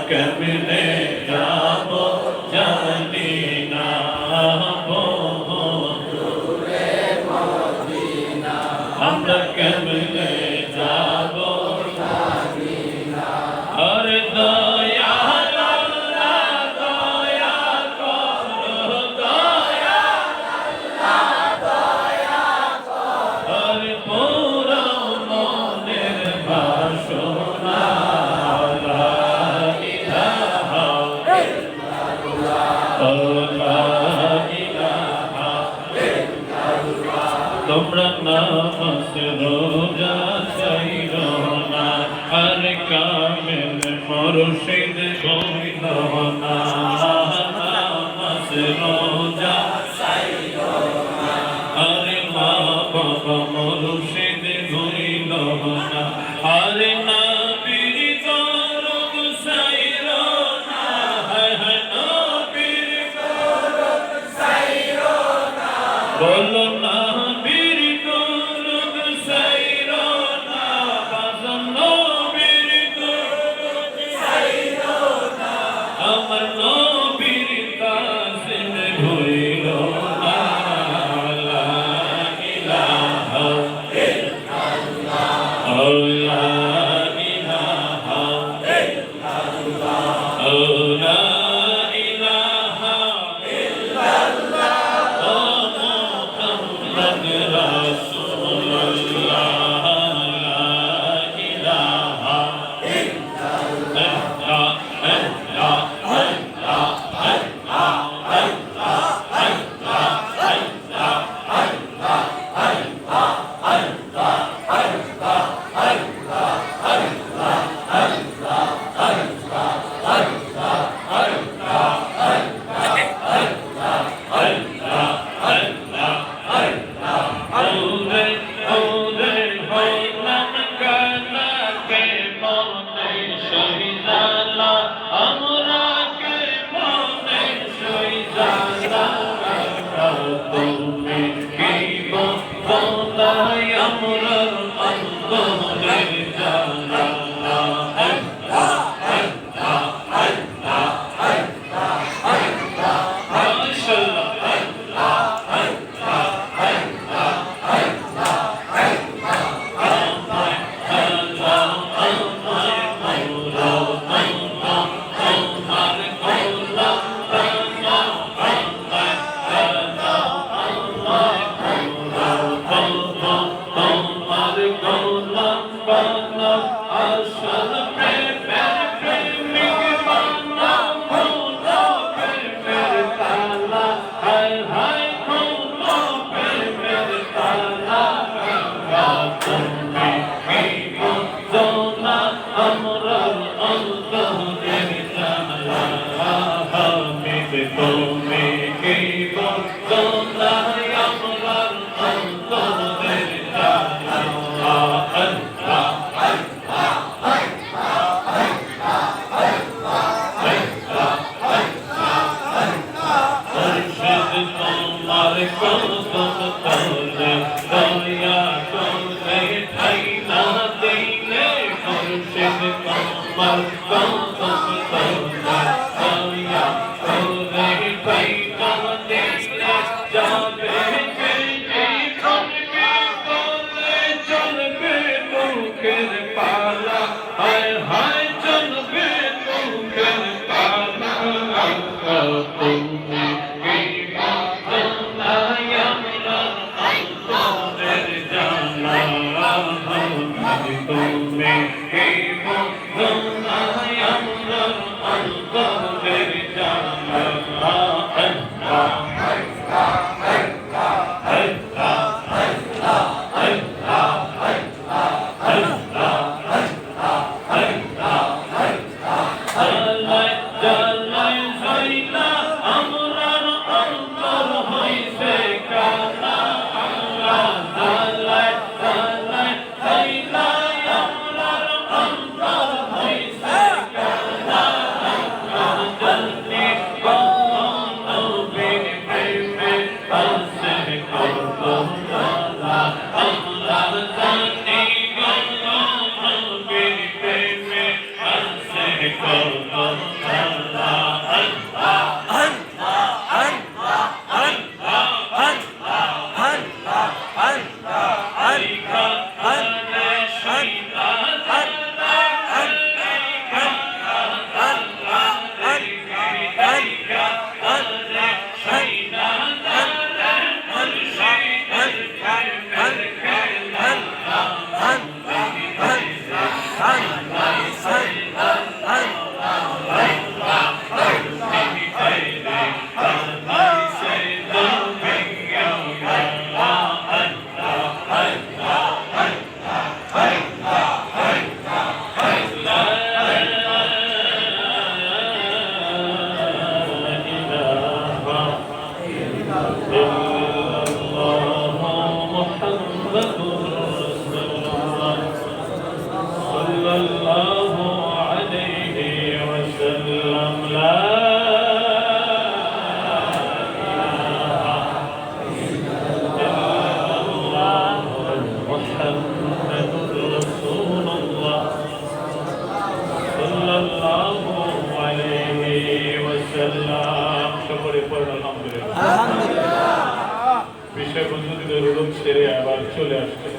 কেমনে যাব জানি না দূরে মদিনা আমরা কেমনে যাব জানি না আরে দয়াল আল্লাহ দয়া করো দয়াল আল্লাহ দয়া করো আরে পুরো মনের বাসনা তোমরা নামাজ রোজা ছাইরো না আর কামেল মুর্শিদ হইল না নামাজ রোজা ছাইরো না আরে মা বাবা মুর্শিদ হইল না আরে নবীর দরদ ছাইরো না হায় হায় নবীর দরদ ছাইরো না বলো না Oh, বসে হুজুরদের রোগ ছেড়ে আবার চলে আসছে।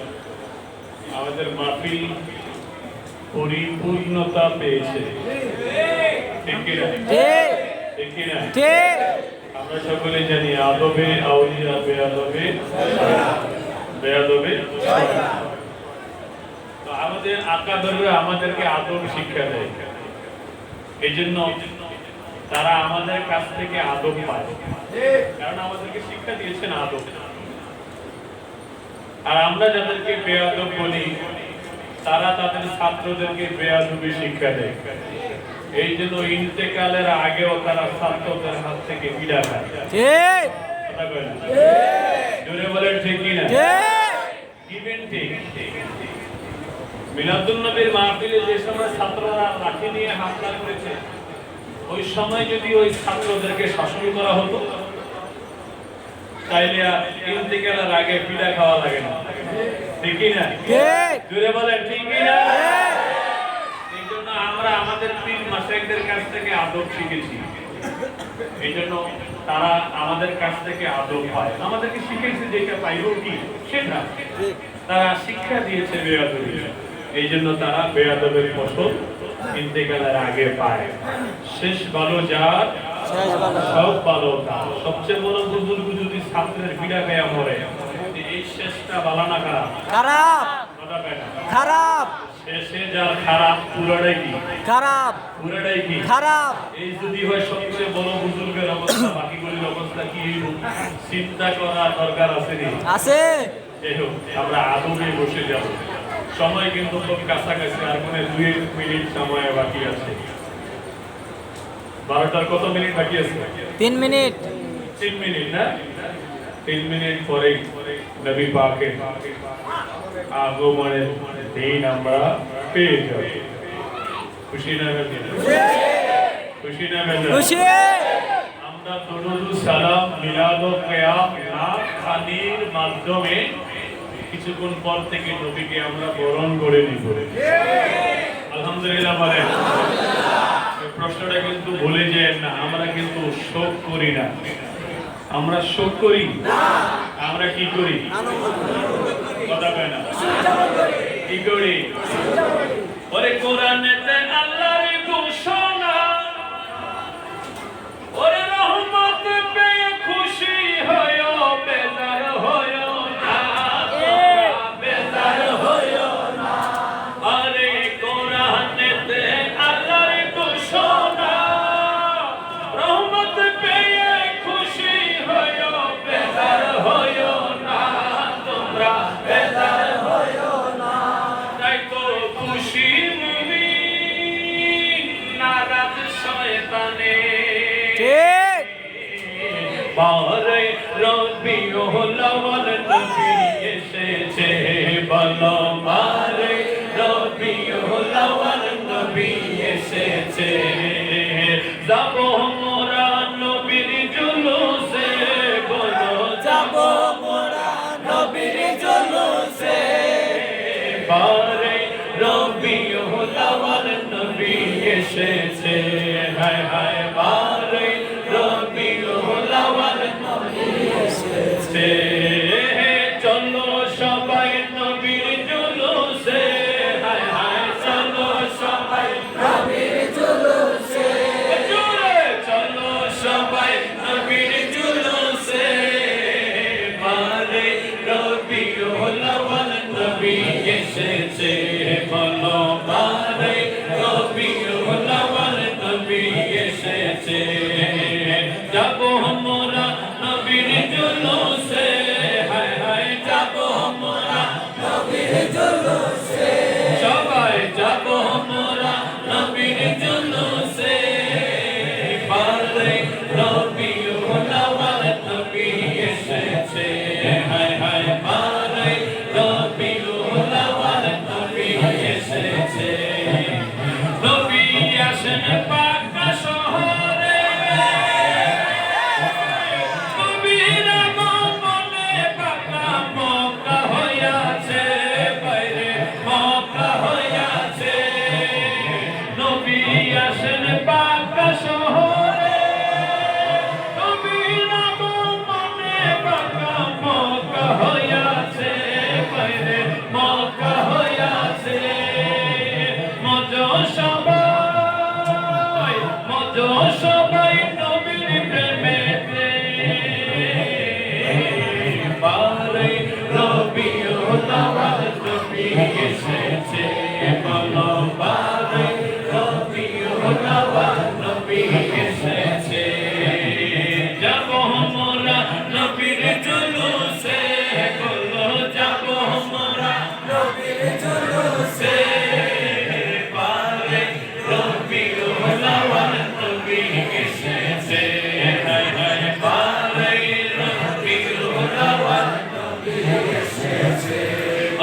আমাদের মাহফিল পরিপূর্ণতা পেয়েছে, ঠিক কিনা? ঠিক কিনা? আমরা সকলে জানি আদবে আউলিয়া বেয়াদবে বেয়াদবে। তো আমাদের আকাদররা আমাদেরকে আদব শিক্ষা দেয়, এই জন্য তারা আমাদের কাছ থেকে আদব পায়, কারণ আমাদেরকে শিক্ষা দিয়েছেন আদব। আর আমরা যাদেরকে বেয়াদব বলি তারা তাদের ছাত্রদেরকে বেয়াদবি শিক্ষা দেয়। এই জন্য ইন্তেকালের আগেও তারা ছাত্রদের হাত থেকে বিদায় পায়। জোরে বলেন ঠিক কিনা? মিলাদুন নবীর মাহফিলে যে সময় ছাত্ররা লাঠি নিয়ে হামলা করেছে, ওই সময় যদি ওই ছাত্রদেরকে শাসন করা হতো তাইলে ইন্তেকালের আগে পিঠা খাওয়া লাগে না, ঠিক কিনা? জোরে বলেন ঠিক কিনা? এই জন্য আমরা আমাদের পীর মাশায়েখদের কাছ থেকে আদব শিখেছি, এই জন্য তারা আমাদের কাছ থেকে আদব পায়। আমাদেরকে শিখেছে যেটা পাইব কি সেটা, তারা শিক্ষা দিয়েছে বেয়াদবি, এই জন্য তারা বেয়াদবের ফসল ইন্তেকালের আগে পায়। শেষ ভালো যার সব ভালো তার। সবচেয়ে বড় বুজুর্গ যদি ছাত্রের বিড়া গায়া মরে, এই শেষটা ভালো না খারাপ? খারাপ। শেষে যার খারাপ পুরোটাই কি খারাপ? পুরোটাই কি খারাপ? এই যদি হয় সবচেয়ে বড় বুজুর্গের অবস্থা, বাকিগুলির অবস্থা কি চিন্তা করা দরকার আছে? আছে। যাই হোক, আমরা আদবে বসে যাব। সময় কিন্তু খুব কাছাকাছি, আর মনে 2 মিনিট সময় বাকি আছে। 12টার কত মিনিট বাকি আছে? 3 মিনিট। 3 মিনিট না? 3 মিনিট পরে নবী পাকের আগমনের দিন আমরা পেয়ে যাব। খুশি না? খুশি না? খুশি। আমরা দরুদ সালাম মিলাদ ও কিয়াম নাত খানির মাধ্যমে কিছুক্ষণ পর থেকে নবীকে আমরা বরণ করে নিব। আলহামদুলিল্লাহ বলেন। প্রশ্নটা কিন্তু ভুলে যায় না, আমরা কিন্তু শোক করি না। আমরা শোক করি না, আমরা কি করি? কথা কয় না, কি করি? ওরে কোরআনেতে আল্লাহর ঘোষণা, ওরে রহমত পেয়ে খুশি হয়ো, বেজার হয়ো না, বেজার হয়ো না। আরে কোরআনেতে আল্লাহর ঘোষণা, রহমত পেয়ে খুশি হয়ো, বেজার হয়ো না, তোমরা বেজার হয়ো না। তাই তো খুশি মুমিন, নারাজ শয়তানে। ঠিক। বারে রবিউল আউয়াল নবী এসেছে, বলো বারে রবিউল আউয়াল নবী এসেছে। যাবো মোরা নবীর জুলুসে, বলো যাবো মোরা নবীর জুলুসে। বারে রবিউল আউয়াল নবী এসেছে, হায় হায় বারে রবিউল আউয়াল নবী এসেছে। চলো সবাই নবীর জুলুসে, হায় হায় চলো সবাই নবীর জুলুসে। চলো সবাই নবীর জুলুসে, বারে রবিউল আউয়াল নবী এসেছে, বলো বারে রবিউল আউয়াল নবী এসেছে।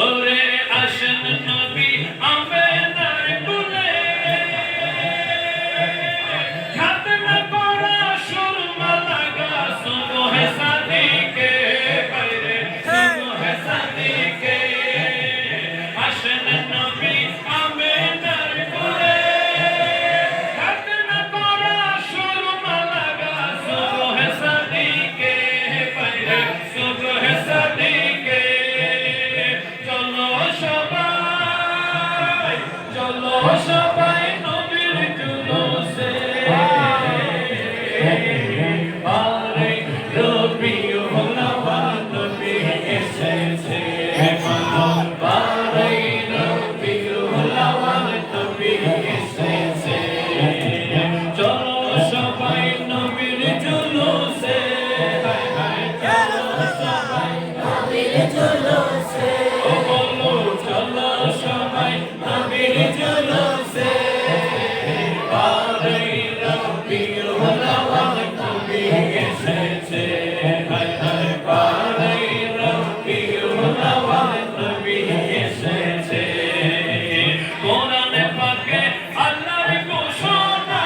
ওরে আসেন নবী আমেনার কোলে খাতনা করা সুরমা লাগা সুবহে সাদিকে বাইরে সুবহে সাদিকে আসেন নবী আমেনার কোলে খাতনা করা সুরমা লাগা সুবহে সাদিকে বাইরে সুবহে সাদিকে চলো সবাই নবীর জুলুসে পারে রবিউল আউয়াল নবী এসেছে পারে রবিউল আউয়াল নবী এসেছে চলো সবাই নবীর জুলুসে চলো সবাই নবীর জুলুসে ও বলো চলো সবাই নবীর জুলুসে পারে রবিউল আউয়াল নবী এসেছে পারে রবিউল আউয়াল নবী এসেছে কোরআনে পাকে আল্লাহর ঘোষণা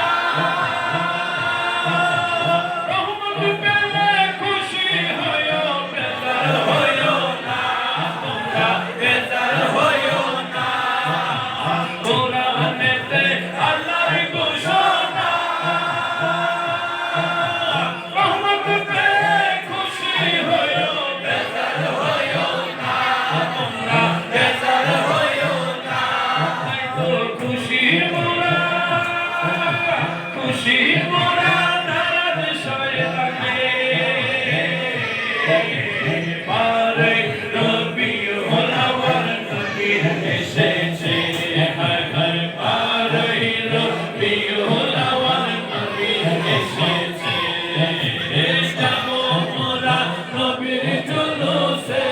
রহমত পেলে খুশি হয়ো বেজার হয়ো না তোমরা বেজার হয়ো না কোরআনেতে আল্লাহর ঘোষণা রহমত পেলে খুশি হয়ো বেজার হয়ো না তোমরা বেজার হয়ো না খুশি মোরা নারাজ শয়তানে পারে রবিউল আউয়াল নবী এসেছে পারে রবিউল আউয়াল নবী এসেছে যাবো মোরা নবীর জুলুসে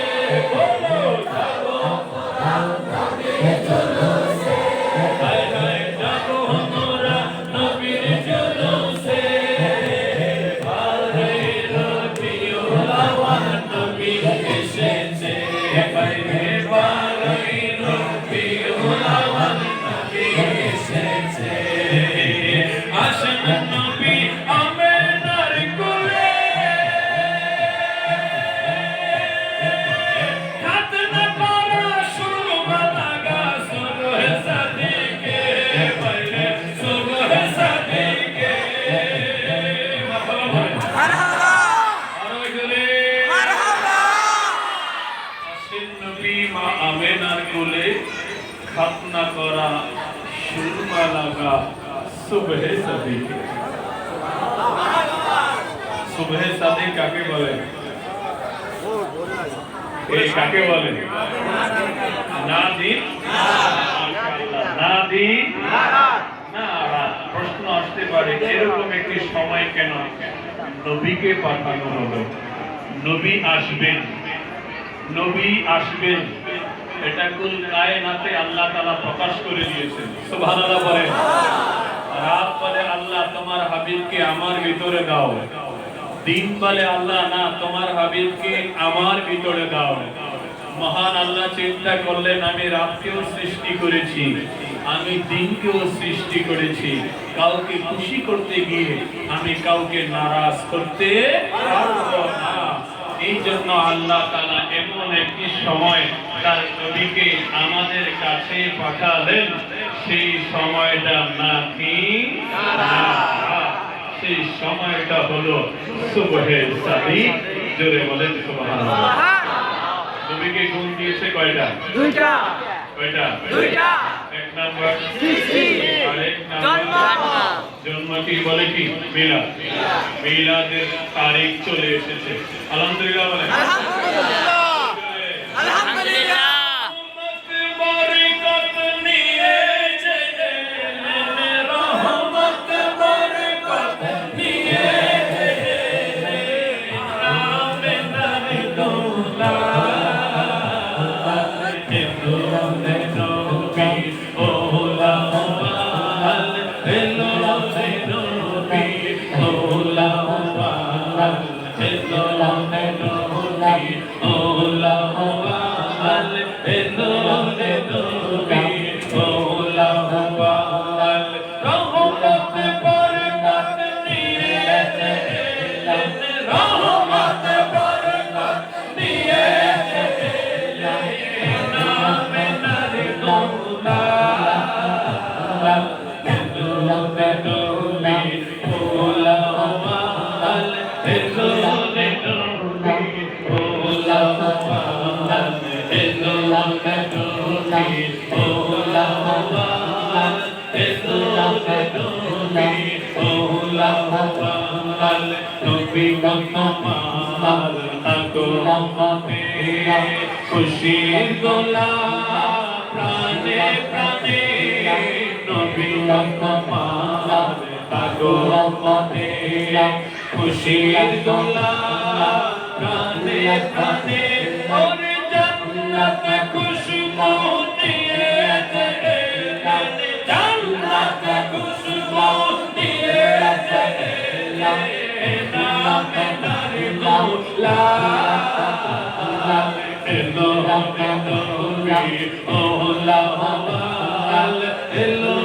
বলো যাবো মোরা নবীর জুলুসে যাবো মোরা নবীর জুলুসে পারে রবিউল আউয়াল নবী এসেছে পারে রবিউল আউয়াল নবী এসেছে আসেন নবী আমেনার কোলে খাতনা করা সুরমা লাগা সুবহে সাদিকে বাইরে সুবহে সাদিকে মারহাবা মারহাবা আসেন নবী মা আমেনার কোলে খাতনা করা সুরমা লাগা সুবহে সাদিকে সুবহে সাদিক কাকে বলে এই কাকে বলে না দিন না দিন না প্রশ্ন আসতে পারে এরকম একটি সময় কেন নবীকে পাঠানো হলো নবী আসবেন এটা কুল কায়নাতে আল্লাহ তাআলা প্রকাশ করে দিয়েছেন সুবহানাল্লাহ বলেন রাত বলে আল্লাহ তোমার হাবিবকে আমার ভিতরে দাও দিন বলে আল্লাহ না তোমার হাবিবকে আমার ভিতরে দাও মহান আল্লাহ চিন্তা করলেন আমি রাতকেও সৃষ্টি করেছি আমি দিনকেও সৃষ্টি করেছি কাউকে খুশি করতে গিয়ে আমি কাউকে নারাজ করতে পারবো না এই জন্য আল্লাহ তাআলা এমন একটি সময় তার নবীকে আমাদের কাছে পাঠালেন সেই সময়টা নাকি সেই সময়টা হলো সুবহে সাদিক জোরে বলেন সুবহানাল্লাহ নবীকে গুণ দিয়েছে কয়টা দুইটা কয়টা দুইটা এক নাম্বার সৃষ্টি আরেক নাম্বার জন্ম কি বলে কি মিলাদ মিলাদের তারিখ চলে এসেছে আলহামদুলিল্লাহ বলেন আলহামদুলিল্লাহ আলহামদুলিল্লাহ Oh খুশির গোলা প্রাণে প্রাণে নবী তোমার আগমনে খুশির গোলা প্রাণে প্রাণে ওরে জান্নাতে খুশবু নিয়ে এলেন জান্নাতে খুশবু নিয়ে এলেন নামে নারে গোলা Hello, hello, hola, hello, hola, hello,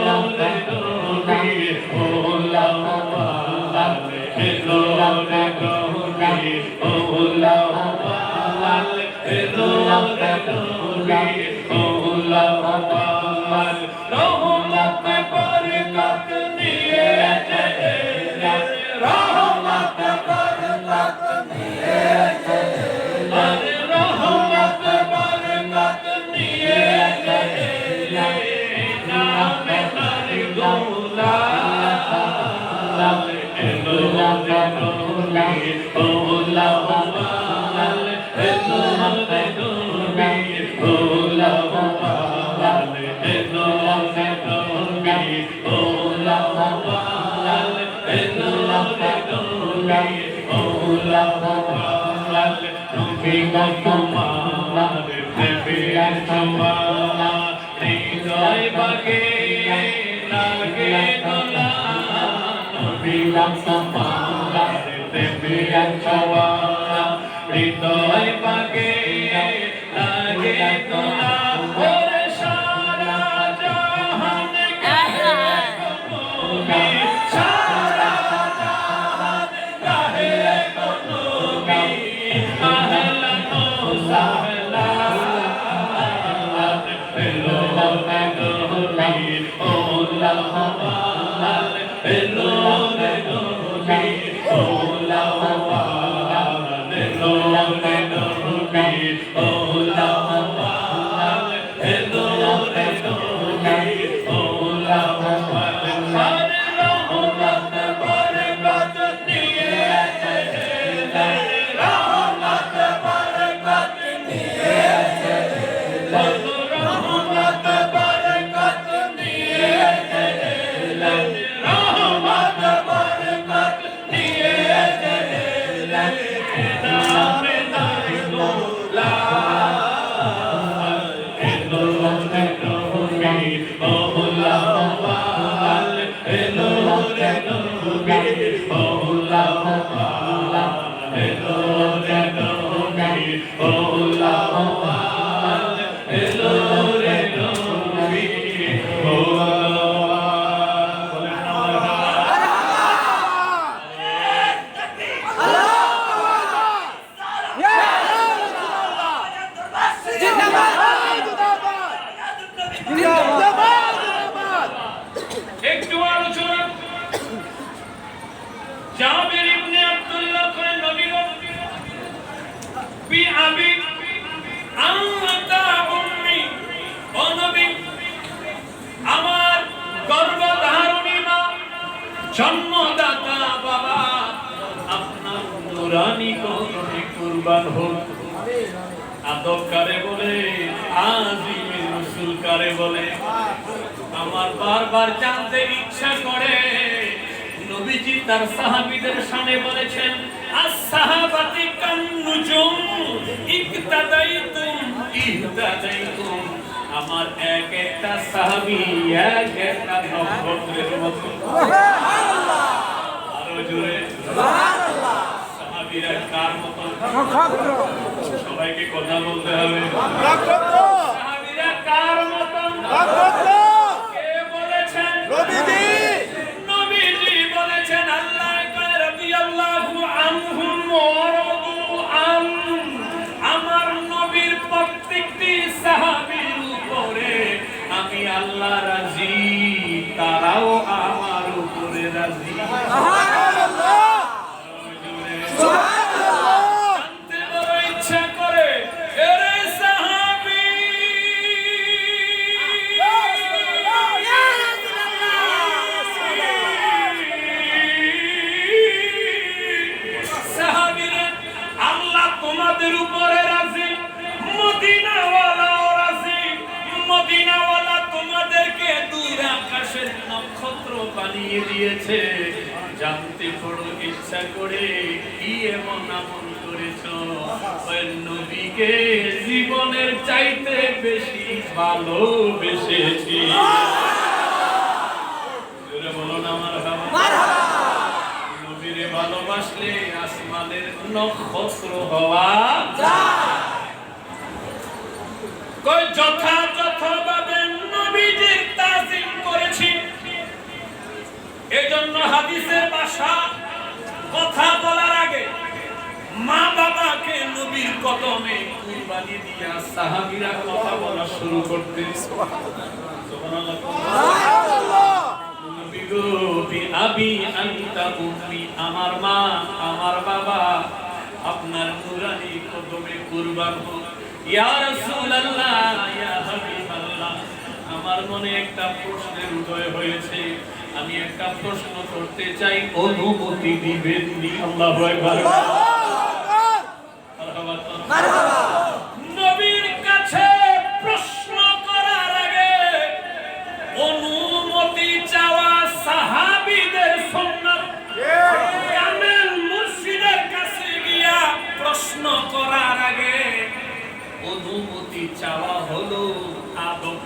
জন্মদাতা বাবা আপনার নুরানি কদমে কুরবান হোক। আদব কারে বলে, আজিমে রাসূল কারে বলে, আমার বারবার জানতে ইচ্ছা করে। নবীজি তার সাহাবীদের সামনে বলেছেন, আস-সাহাবাতি কান-নুজুম ইকতাদাইতুম ইহতাদাইতুম। আমার এক একটা সাহাবী এক একটা নক্ষত্রের মতো। সুবহানাল্লাহ, আরো জোরে সুবহানাল্লাহ। সাহাবীরা কার মতো? নক্ষত্র। সবাইকে কথা বলতে হবে, নক্ষত্র। সাহাবীরা কার মতো? নক্ষত্র। কে বলেছেন? নবীজি। নবীজি বলেছেন, আল্লাহ কয় রাদিয়াল্লাহু আনহুম ওয়া রাদু আন। আমার নবীর প্রত্যেকটি সাহাবীর উপরে আমি আল্লাহ রাজি, তারাও আমার উপরে রাজি। সুবহানাল্লাহ, সুবহানাল্লাহ। জানতে বড় ইচ্ছা করে, এরে সাহাবী বানিয়ে দিয়েছে। জানতে বড় ইচ্ছা করে কি এমন আমল করেছো, নবীকে জীবনের চাইতে বেশি ভালোবেসেছি। বলো না মারহাবা। নবীরে ভালোবাসলে আসমানের নক্ষত্র হওয়া যায়। যথাযথভাবে নবীজির তাজিম করেছি। এজন্য হাদিসের ভাষা কথা বলার আগে মা বাবাকে নবীর কদমে কুরবানি দিয়া সাহাবীরা কথা বলা শুরু করতেন। সুবহানাল্লাহ। নবী গো আবি আনতা উম্মি, আমার মা আমার বাবা আপনার নূরানি কদমে কুরবান হোক। ইয়া রাসূলুল্লাহ ইয়া হাবিবাল্লাহ, আমার মনে একটা প্রশ্নের উদয় হয়েছে, আমি একটা প্রশ্ন করতে চাই, অনুমতি দিবেন নি? আল্লাহু আকবার। মারহাবা। নবীর কাছে প্রশ্ন করার আগে অনুমতি চাওয়া সাহাবীদের সুন্নাত। কামেল মুর্শিদের কাছে গিয়া প্রশ্ন করার আগে অনুমতি চাওয়া হলো আদব।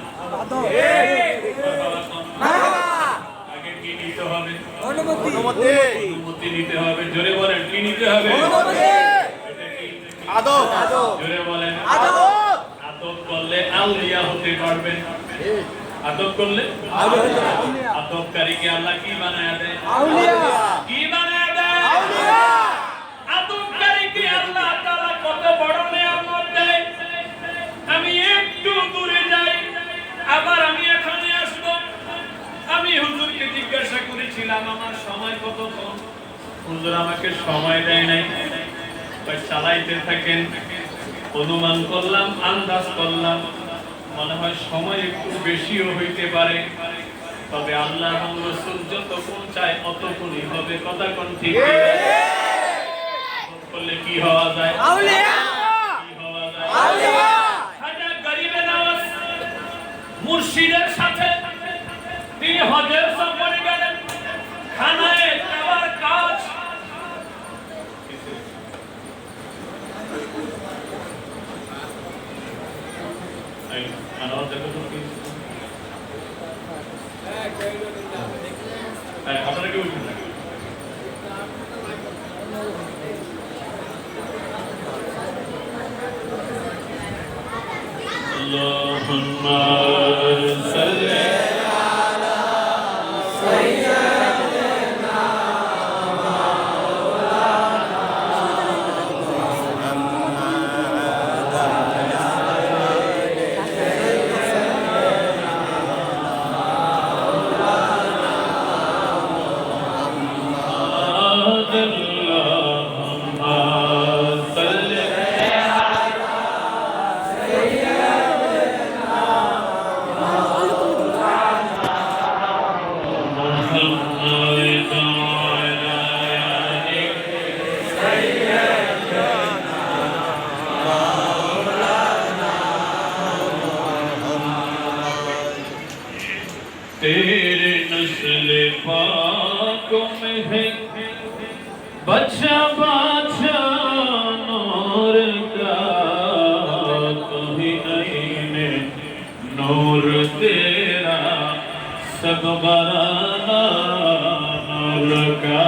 আগে কি নিতে হবে? অনুমতি নিতে হবে। জোরে বলেন কি নিতে হবে? আদব। জোরে বলেন আদব। আদব করলে আউলিয়া হতে পারবেন। আদব করলে আদবকারীকে আল্লাহ কি বানায় দেয়? আউলিয়া। কি বানায় দেয়? আউলিয়া। আদবকারীকে আল্লাহ তাআলা কত বড় নিয়ামত দেয়। আমি একটু দূরে যাই, আবার আমি এখানে আসব। আমি হুজুরকে জিজ্ঞাসা করেছিলাম আমার সময় কতক্ষণ, হুজুর আমাকে সময় দেয় নাই। চালাইতে থাকেন, অনুমান করলাম, আন্দাজ করলাম, মনে হয় সময় একটু বেশিও হইতে পারে, তবে আল্লাহ এবং রাসূল যতক্ষণ চায় অতক্ষণই হবে। কথা কোন ঠিক করলে কি হওয়া যায়? আউলিয়া। কি হওয়া যায়? আউলিয়া। হাজার গরিবে নওয়াজ মুর্শিদের সাথে তিনি হজের সফরে গেলেন। খানায় খাবার কাজ আপনারা কি বলছেন? আল্লাহুম্মা সাল্লি আলা সাইয়্যিদিনা तेरे नस्ल पाक में है बच्चा बाचा नूर का, कहीं नहीं में नूर तेरा सब बराना नूर का।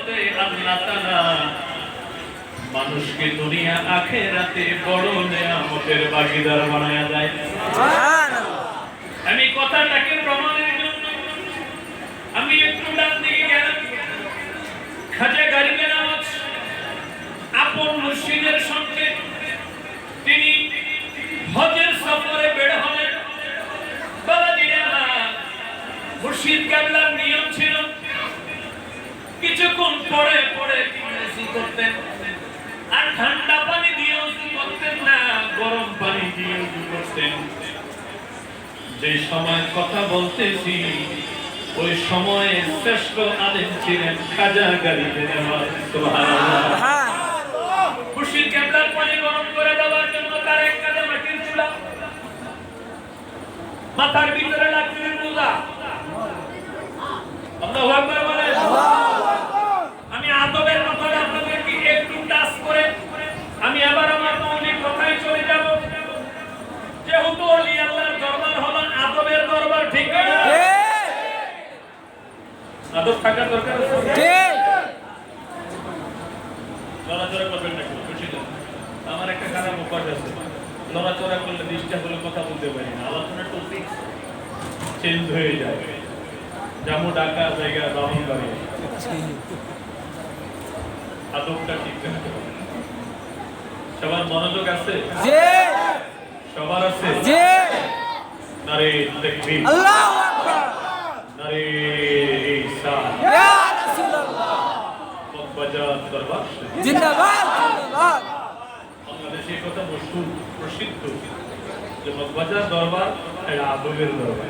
হজরতে আল্লাহ তাআলা মানুষকে দুনিয়া আখিরাতে বড় নেয়ামতের ভাগীদার বানায়া দেয়। সুবহানাল্লাহ। আমি কথাটাকে প্রমাণের জন্য আমি একটু ডান দিকে গেলাম। খাজা গরিবে নওয়াজ আপন মুর্শিদের সঙ্গে তিনি হজের সফরে বের হলেন। বাবাজিরা, মুর্শিদ কেবলার নিয়ম ছিল কিছুক্ষণ পরে পরে তিনি ওযু করতেন, আর ঠান্ডা পানি দিয়ে ওযু করতেন না, গরম পানি দিয়ে ওযু করতেন। যে সময় কথা বলতেছি ওই সময়ে শ্রেষ্ঠ আলেম ছিলেন খাজা গরিবে নওয়াজ। সুবহানাল্লাহ। মুর্শিদ কেবলার পানি গরম করে দেওয়ার জন্য তার এক কাঁধে মাটির চুলা, মাথার ভিতরে লাকড়ির বোঝা। আল্লাহু আকবার বলেন। আমি আদবের কথাটা আপনাদেরকে একটু টাচ করে আমি আবার আমার মৌলিক কথায় চলে যাব। যেহেতু ওলি আল্লাহর দরবার হলো আদবের দরবার, ঠিক না? আদব থাকার দরকার আছে। ঠিক। লড়াচড়া করবেন না, খুশি তো? আমার একটা খারাপ অভ্যাস আছে, লড়াচড়া করলে ডিস্টার্ব হলে কথা বলতে পারি না, আলোচনার টপিক চেঞ্জ হয়ে যায়। যেমন ঢাকা জায়গা বামন বাড়ি, আদবটা ঠিক রাখতে হবে। সবার মনোযোগ আছে? সবার আছে? নারে তাকবীর, আল্লাহু আকবার, নারে ঈসা, ইয়া রাসূলুল্লাহ, মগবাজার দরবার জিন্দাবাদ, জিন্দাবাদ। বাংলাদেশে কথা প্রসিদ্ধ যে মগবাজার দরবার এটা আদবের দরবার।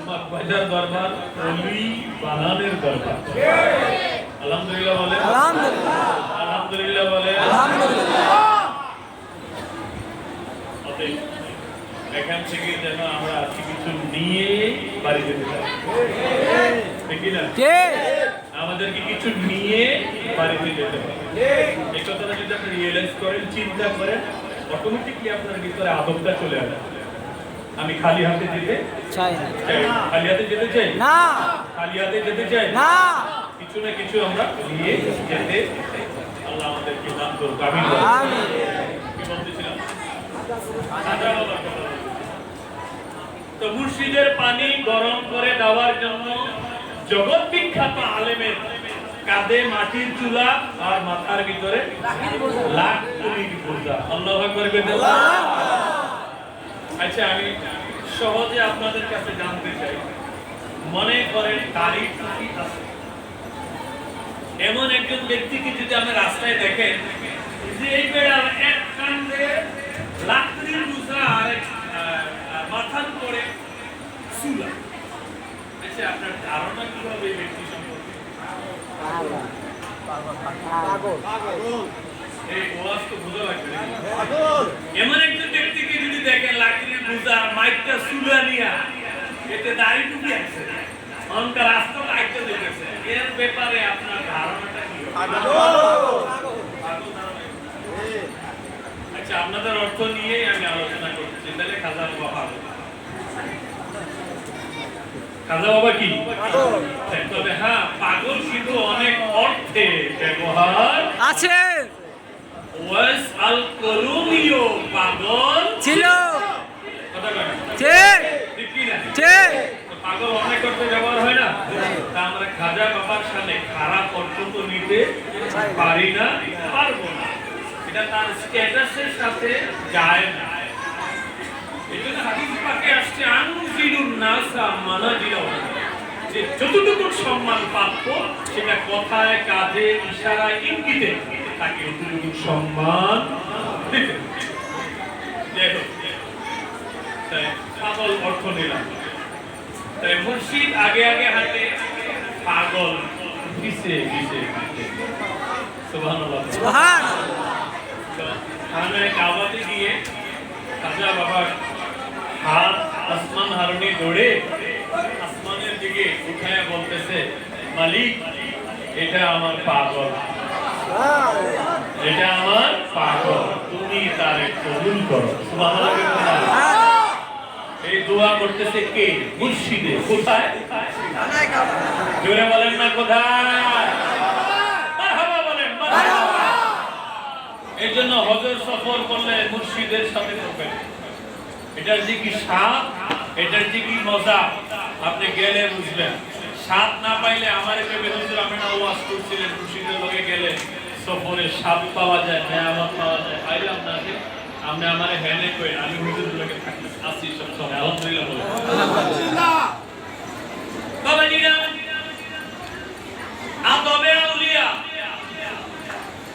মগবাজার দরবার ওলি বানানের দরবার। আলহামদুলিল্লাহ বলে, আলহামদুলিল্লাহ, আলহামদুলিল্লাহ বলে, আলহামদুলিল্লাহ। এখান থেকে যেন আমরা কিছু নিয়ে বাড়ি যেতে পারি, ঠিক না? আমাদেরকে কিছু নিয়ে বাড়িতে যেতে হবে। এই কথাটা যদি আপনি রিয়েলাইজ করেন, চিন্তা করেন, অটোমেটিকলি আপনার ভিতরে আদবটা চলে আসবে। আমি খালি হাতে যেতে চাই না, খালি হাতে যেতে চাই না, খালি হাতে যেতে চাই না, কিছু না কিছু আমরা নিয়ে যেতে। আল্লাহ আমাদেরকে দান করুক, আমিন। কি বলতেছিলাম? তো মুর্শিদের পানি গরম করে দেওয়ার জন্য জগৎ বিখ্যাত আলেমের কাঁধে মাটির চুলা আর মাথার ভিতরে লাকড়ির বোঝা। আল্লাহু আকবার। আচ্ছা, আমি সহজে আপনাদের কাছে জানতে চাই, মনে করেন দাড়ি টুপি আছে এমন একজন ব্যক্তিকে যদি আপনি রাস্তায় দেখেন যে এই বেড়ার এক কাঁধে লাকড়ির বোঝা আর মাথার উপরে চুলা, আচ্ছা আপনার ধারণা কি হবে এই ব্যক্তি সম্পর্কে? এই ওয়াজ তো বোঝা লাগবে। এমন একজন ব্যক্তিকে যদি দেখেন লাকড়ির বোঝা, মাইকটা চুলা নিয়া, এতে দাড়ি টুপি আছে, অনকা রাস্তা লাইটটা দেখেছে, এর ব্যাপারে আপনার ধারণাটা কি হবে? আচ্ছা, আপনাদের অর্থ নিয়েই আমি আলোচনা করছি। তাহলে খাজা বাবা, খাজা বাবা কি? তবে হ্যাঁ, পাগল কিন্তু অনেক অর্থে ব্যবহার আছে। ওয়াস আল করুনিও পাগল ছিল, কথা বলেন ঠিক কি না? ঠিক। পাগল অনেক অর্থে ব্যবহার হয় না, তা আমরা খাজা বাবার সামনে খারাপ অর্থ তো নিতে পারি না, পারবো না। এটা তার স্ট্যাটাসের সাথে যায় না। এজন্য হাদিস পাকে আসছে আনজিলুন নাসা মানাজিলা, যে যতটুকু সম্মান প্রাপ্য সেটা কথায়, কাজে, ইশারায়, ইঙ্গিতে তাকে অতটুকু সম্মান দিতে। দেখো, তাই পাগল অর্থ নিলাম, তাই মুর্শিদ আগে আগে হাঁটে, পাগল পিছে পিছে হাঁটে। সুবহানাল্লাহ, সুবহানাল্লাহ। খানায় কাবাতে গিয়ে খাজা বাবা হাত আসমান হারুনি দৌড়ে আসমানের দিকে উঠায় বলতেছে, মালিক এটা আমার পাগল, এটা আমার পাগল, তুমি তারে কবুল করো। সুবহানাল্লাহ। এই দোয়া করতেছে কে? মুর্শিদে। কোথায়? জোরে বলেন না, কোথায়? এই জন্য হজর সফর করলে মুর্শিদের সাথে করবেন। এটার যে কি স্বাদ, এটার যে কি মজা আপনি গেলে বুঝবেন। স্বাদ না পাইলে আমার ভেবে হুজুর আপনি না ওয়াজ করছিলেন মুর্শিদের লগে গেলে সফরে স্বাদ পাওয়া যায়, নেয়ামত পাওয়া যায়। পাইলাম না যে আপনি আমারে হেনে কই আমি হুজুরের লগে থাকি আসি সব সময়। আলহামদুলিল্লাহ বলে আলহামদুলিল্লাহ। বাবা জিরা আদবে আউলিয়া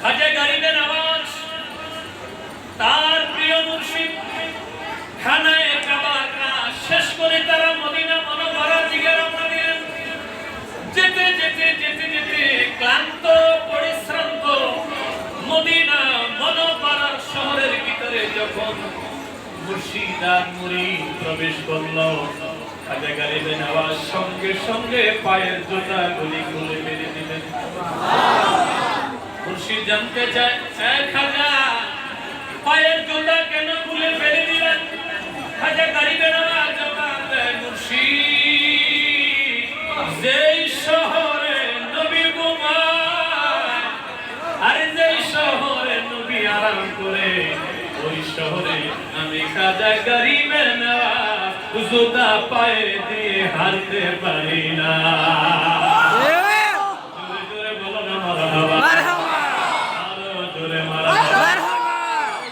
খাজা গরিবে নওয়াজ তার প্রিয় মুর্শিদ খানায়ে কাবা শেষ করে তারা মদিনা মুনাওয়ারা দিকে রওনা দিলেন। যেতে যেতে যেতে যেতে ক্লান্ত পরিশ্রান্ত মদিনা মুনাওয়ারা শহরের ভিতরে যখন মুর্শিদ আর মুরিদ প্রবেশ করলো, খাজা গরিবে নওয়াজ সঙ্গে সঙ্গে পায়ের জুতা গুলি খুলে মেরে দিলেন। মুর্শিদ জানতে চায়, খাজা পায়ের জুতা কেন খুলে ফেলে দিলেন? খাজা গরিবে নওয়াজ জবাব দেয়, মুর্শিদ যেই শহরে নবী ঘুমায় আর যেই শহরে নবী আরাম করে ওই শহরে আমি খাজা গরিবে নওয়াজ জুতা পায়ে দিয়ে হাঁটতে পারি না। জোরে জোরে বলো না মারহাবা, আরো জোরে মারহাবা।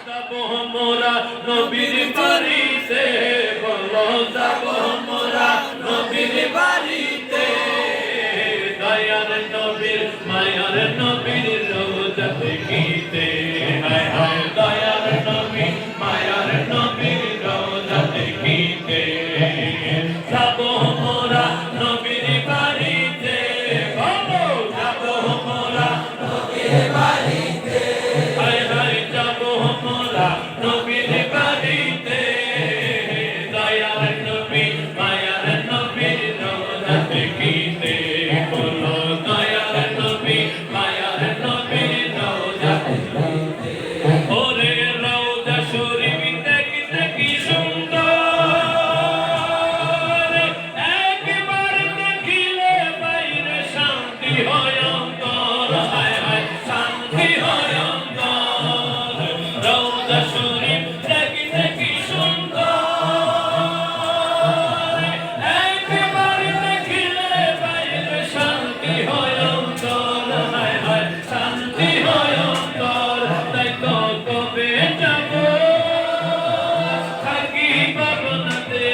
যাবো মোরা নবীর বাড়িতে, বলো যাবো মোরা নবীর বাড়িতে, দয়ার নবীর মায়ার নবীর রোজা দেখিতে। হায় হায় দয়ার নবী মায়ার নবীর রোজা দেখিতে। যাবো মোরা নবীর বাড়িতে, বলো যাবো মোরা নবীর বাড়িতে। হায় হায় যাবো মোরা নবীর বাড়িতে, দয়ার নবী মায়ার নবীর রোজা দেখিতে। বলো দয়ার নবী মায়ার নবীর রোজা দেখিতে। ওরে রওজা শরীফ দেখতে কি সুন্দর, একবার দেখিলে বাইরে শান্তি হয় অন্তর। হায় হায় শান্তি হয় অন্তর। রওজা শরীফ দেখতে কি সুন্দর, একবার দেখিলে বাইরে শান্তি হয় অন্তর। হায় হায় শান্তি হয় অন্তর। তাই তো কবে যাব থাকি পাবনাতে,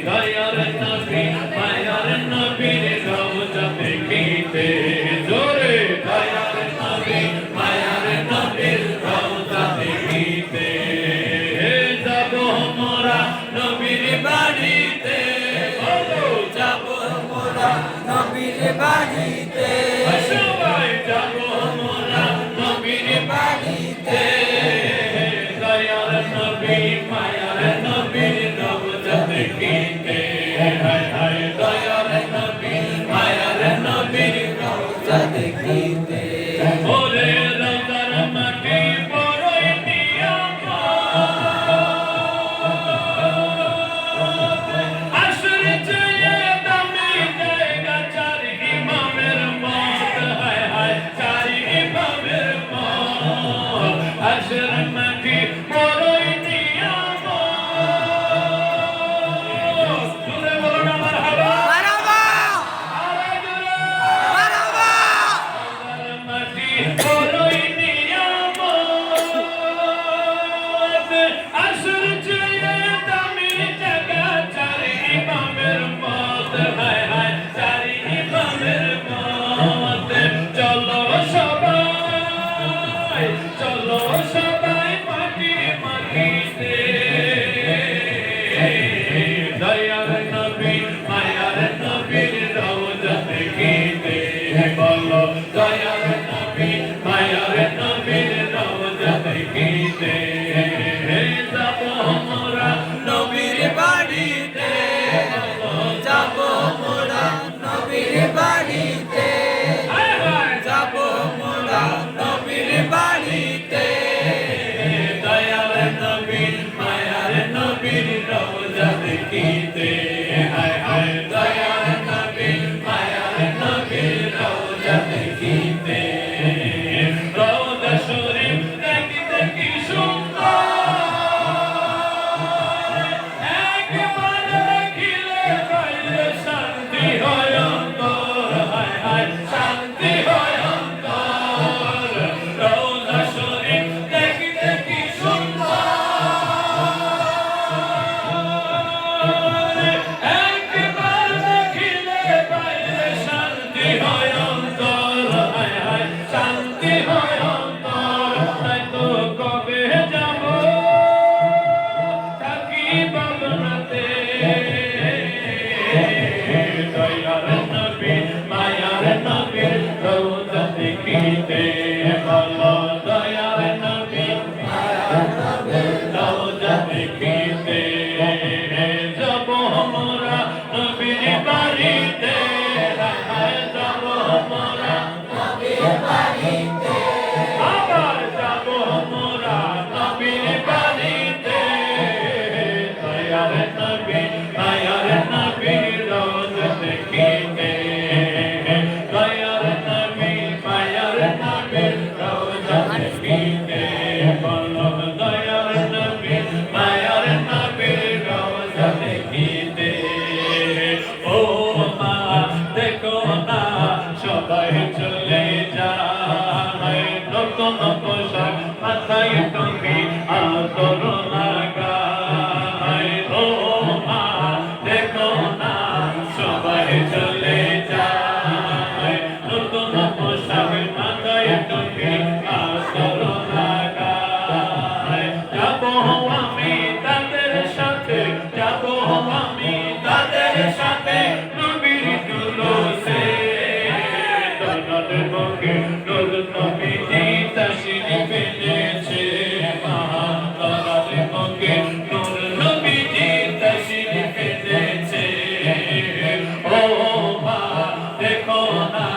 দয়ার নবী মায়ার নবীর রওজা দেখিতে। জোরে দয়ার নবী মায়ার নবীর রওজা দেখিতে। যাবো মোরা নবীর বাড়িতে, বলো যাবো মোরা নবীর বাড়িতে। সবাই যাবো মোরা নবীর বাড়িতে, দয়ার নবী মায়ার নবীর রওজা দেখিতে। হায় হায় দয়ার নবী মায়ার নবীর রওজা দেখিতে। ওরে রওজার মাটি বড়ই নিয়ামত, আসরে চেয়ে দামি জায়গা চার ইমামের মত। হায় হায় চার ইমামের মত, আসর মাটি বড়ই নিয়ামত। জোরে বলো না মারহাবা, আরে জোরে রওজার মাটি বড়ই নিয়ামত, আসর চেয়ে দামি জায়গা চার ইমামের মত। হায় হায় চার ইমামের মত। চলো সবাই, চলো সবাই রওজা দেখিতে যাব আমরা নবীর বাড়িতে যাব আমরা নবীর বাড়িতে আবার যাব আমরা নবীর বাড়িতে দয়ার নবী রওজা দেখিতে দয়ার নবী মায়ার নবী রওজা দেখিতে বলো দয়ার নবী মায়ার নবী রওজা দেখিতে ও মা দেখো না সবাই চলে যায় নতুন পোশাক মাথায় টুপি আতর লাগায় ও মা দেখো না সবাই চলে যায় নতুন পোশাক মাথায় টুপি আতর লাগায় যাবো আমি তাদের সাথে যাবো আমি তাদের সাথে নবীর দুলসে দরদ মুখে নূর নবীজি তাশরীফ এনেছে দরদ মুখে নূর নবীজি তাশরীফ এনেছে ও মা দেখো না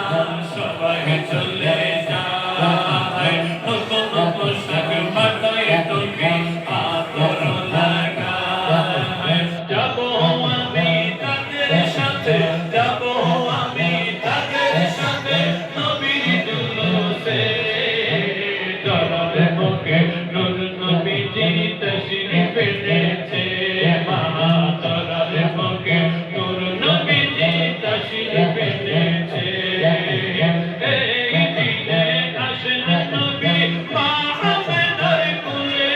সবাই চলে যায় নতুন পোশাক মাথায় টুপি আতর লাগায় যাবো আমি তাদের সাথে যাবো আমি তাদের সাথে নবীর দুলসে দরদ মুখে নূর নবীজি তাশরীফ এনেছে দরদ মুখে নূর নবীজি তাশরীফ এনেছে এই দিনে আসেন নবী মা আমেনার কোলে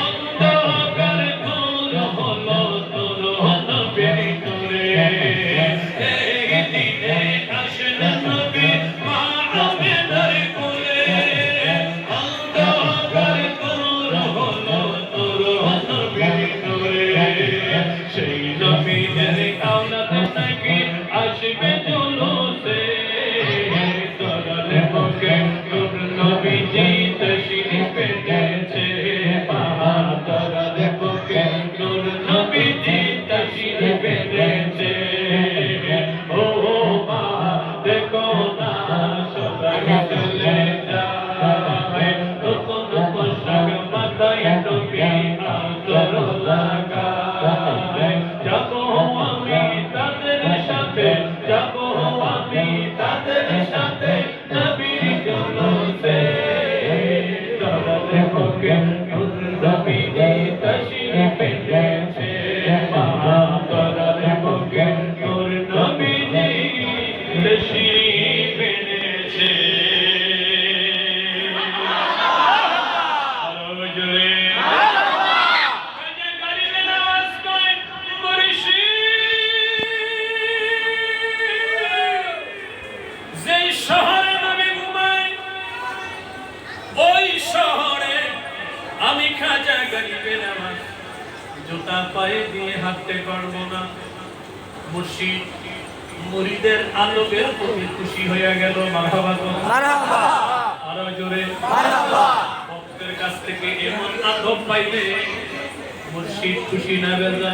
অন্ধকার দূর হলো দূর নবীর নূরে এই দিনে আসেন নবী মা আমেনার কোলে অন্ধকার দূর হলো দূর নবীর নূরে সেই নবীর আওলাদ নাকি আসবে জুলুসে দরদ মুখে নূর নবীজি তাশরীফ এনেছে দরদ মুখে নূর নবীজি তাশরীফ এনেছে ও মা দেখো না সবাই চলে যায় নতুন পোশাক মাথায় টুপি আতর লাগায় যাবো আমি তাদের সাথে যাবো আমি তাদের সাথে নবীর জুলুসে দরদ মুখে নূর নবীজি তাশরীফ এনেছে দরদ মুখে নূর নবীজি তাশরীফ এনেছে আরো জোরে যেই শহরে নবী ঘুমায় ওই শহরে আমি খাজা গরিবে নামাজ জুতা পায়ে দিয়ে হাঁটতে পারবো না মুর্শিদ মুরিদের আলোকের প্রতি খুশি হয়ে গেল মারহাবা মারহাবা আরো জোরে মারহাবা ভক্তের কাছ থেকে এমন আদব পাইলে মুর্শিদ খুশি না বেজা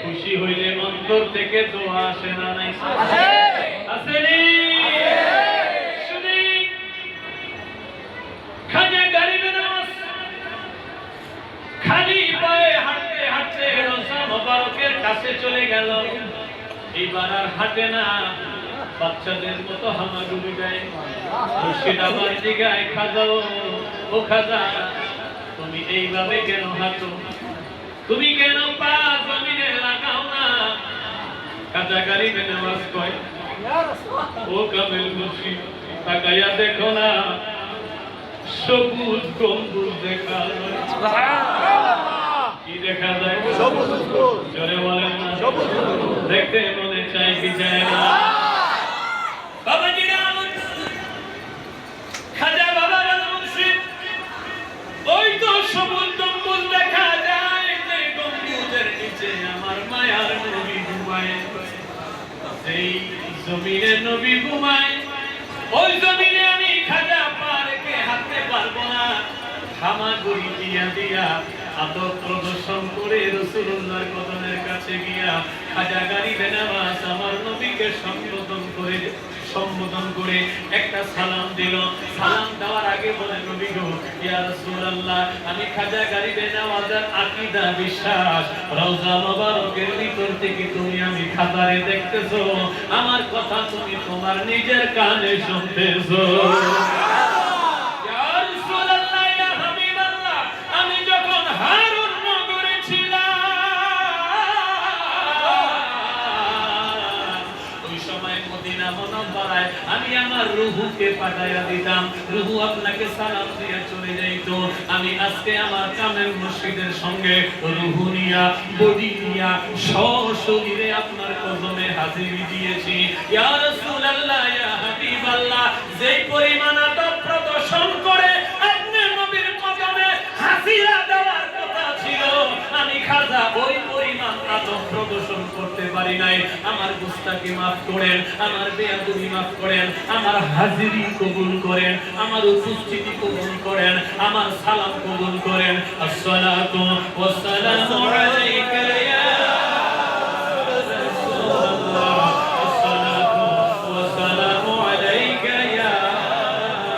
খুশি হইলে অন্তর থেকে দোয়া আসে না নাই আসেনি শুধু খাজা গরিবে নামাজ খালি পায়ে হাঁটতে হাঁটতে রোজা মোবারকের কাছে চলে গেল এইবার আর হাঁটে না বাচ্চাদের মতো হামাগুড়ি দেয় মুর্শিদ আবার জিগায় খাজাও ও খাজা তুমি এইভাবে কেন হাঁটো তুমি কেন পা জমিনে লাগাও না খাজা গরিবে নামাজ কয় ও কামেল মুর্শিদ তাকাইয়া দেখো না সবুজ গম্বুজ দেখা যায় কি দেখা যায় সবুজ জোরে বলেন না সবুজ দেখতে মনে চাই কি চায় না বাবাজি খাজা বাবা মুর্শিদ ওই তো সবুজ গম্বুজ দেখা যায় যে গম্বুজের নিচে আমার মায়ার নবী ঘুমায় সেই জমিনে নবী ঘুমায় ওই জমিনে আমি খাজা পা রেখে হাঁটতে পারবো না হামাগুড়ি দিয়া দিয়া আদব প্রদর্শন করে রাসূলুল্লাহর কদমের কাছে গিয়া খাজা গরিবে নওয়াজ আমার নবীকে সম্বোধন করে একটা সালাম দিল। সালাম দেওয়ার আগে বলে, নবী গো, ইয়া রাসূলুল্লাহ, আমি খাজা গরিবে নওয়াজের আকীদা বিশ্বাস রওজা মোবারকের ভিতর থেকে তুমি আমি খাজারে দেখতেছো, আমার কথা তুমি তোমার নিজের কানে শুনতেছো। আমি আমার রূহকে পাঠাইয়া দিতাম, রূহ আপনাকে সালাম দিয়ে চলে যাইত। আমি আজকে আমার কামেল মুর্শিদের সঙ্গে রূহ নিয়া বডি নিয়া সশরীরে আপনার কদমে হাজিরি দিয়েছি। ইয়া রাসূলুল্লাহ, ইয়া হাবিবাল্লাহ, যেই পরিমাণ আদব প্রদর্শন করে আপনি নবীর কদমে হাজিরা দেওয়ার কথা ছিল, আমি খাজা ওই পরিমাণ আদব প্রদর্শন করতে পারি নাই। আমার গুস্তাখি মাফ করেন, আমার বেয়াদবি মাফ করেন, আমার হাজিরি কবুল করেন, আমার উপস্থিতি কবুল করেন, আমার সালাম কবুল করেন। আসসালাতু ওয়াসসালামু আলাইকা ইয়া রাসূলুল্লাহ, আসসালাতু ওয়াসসালামু আলাইকা ইয়া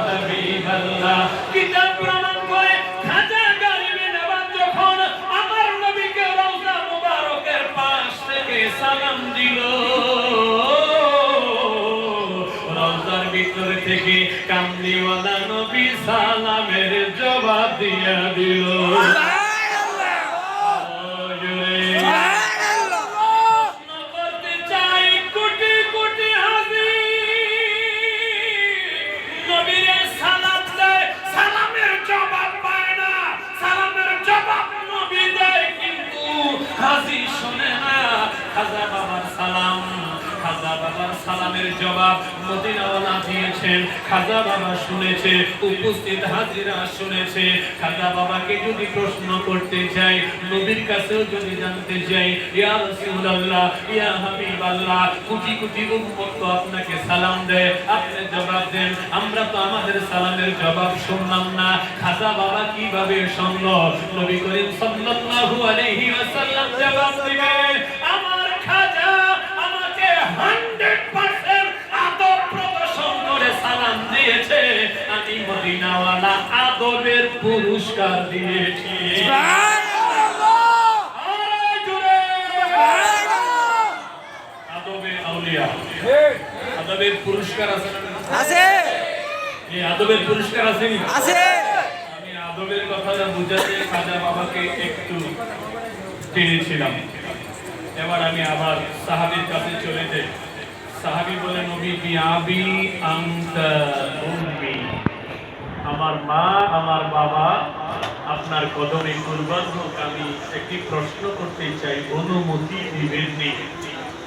হাবিবাল্লাহ। কিতাব প্রমাণ করে খাজা গরিবে নওয়াজ যখন আমার নবীকে রওজা মুবারকের পাশ থেকে সালাম দিল, রওজার ভিতর থেকে কামলিওয়ালা নবী সালামের জবাব দিয়া দিল। সালামের জবাব মদিনাওয়ালা দিয়েছেন, খাজা বাবা শুনেছে, উপস্থিত হাজিরা শুনেছে। খাজা বাবাকে যদি প্রশ্ন করতে চাই, নবীর কাছেও যদি জানতে চাই, ইয়া রাসূলুল্লাহ, ইয়া হাবিবাল্লাহ, কোটি কোটি উম্মত তো আপনাকে সালাম দেয়, আপনি জবাব দেন। আমরা তো আমাদের সালামের জবাব শুনলাম না, খাজা বাবা কিভাবে শুনলো? নবী করিম সাল্লাল্লাহু আলাইহি ওয়াসাল্লাম জবাব দিবেন, আমার খাজা আমাকে 100% আদব প্রদর্শন করে সালাম দিয়েছে, আমি মদিনাওয়ালা আদবের পুরস্কার দিয়েছি। আদবে আউলিয়া, আদবের পুরস্কার আছে না? আছে। এই আদবের পুরস্কার আছে নি? আছে। আমি আদবের কথাটা বুঝাতে খাজা বাবাকে একটু টেনেছিলাম। এবার আমি আবার সাহাবীর কাছে চলে যাই। সাহাবী বলে, নবী কি আবি আনতা উম্মি, আমার মা আমার বাবা আপনার কদমে কুরবান হোক, আমি একটি প্রশ্ন করতে চাই, অনুমতি দিবেননি?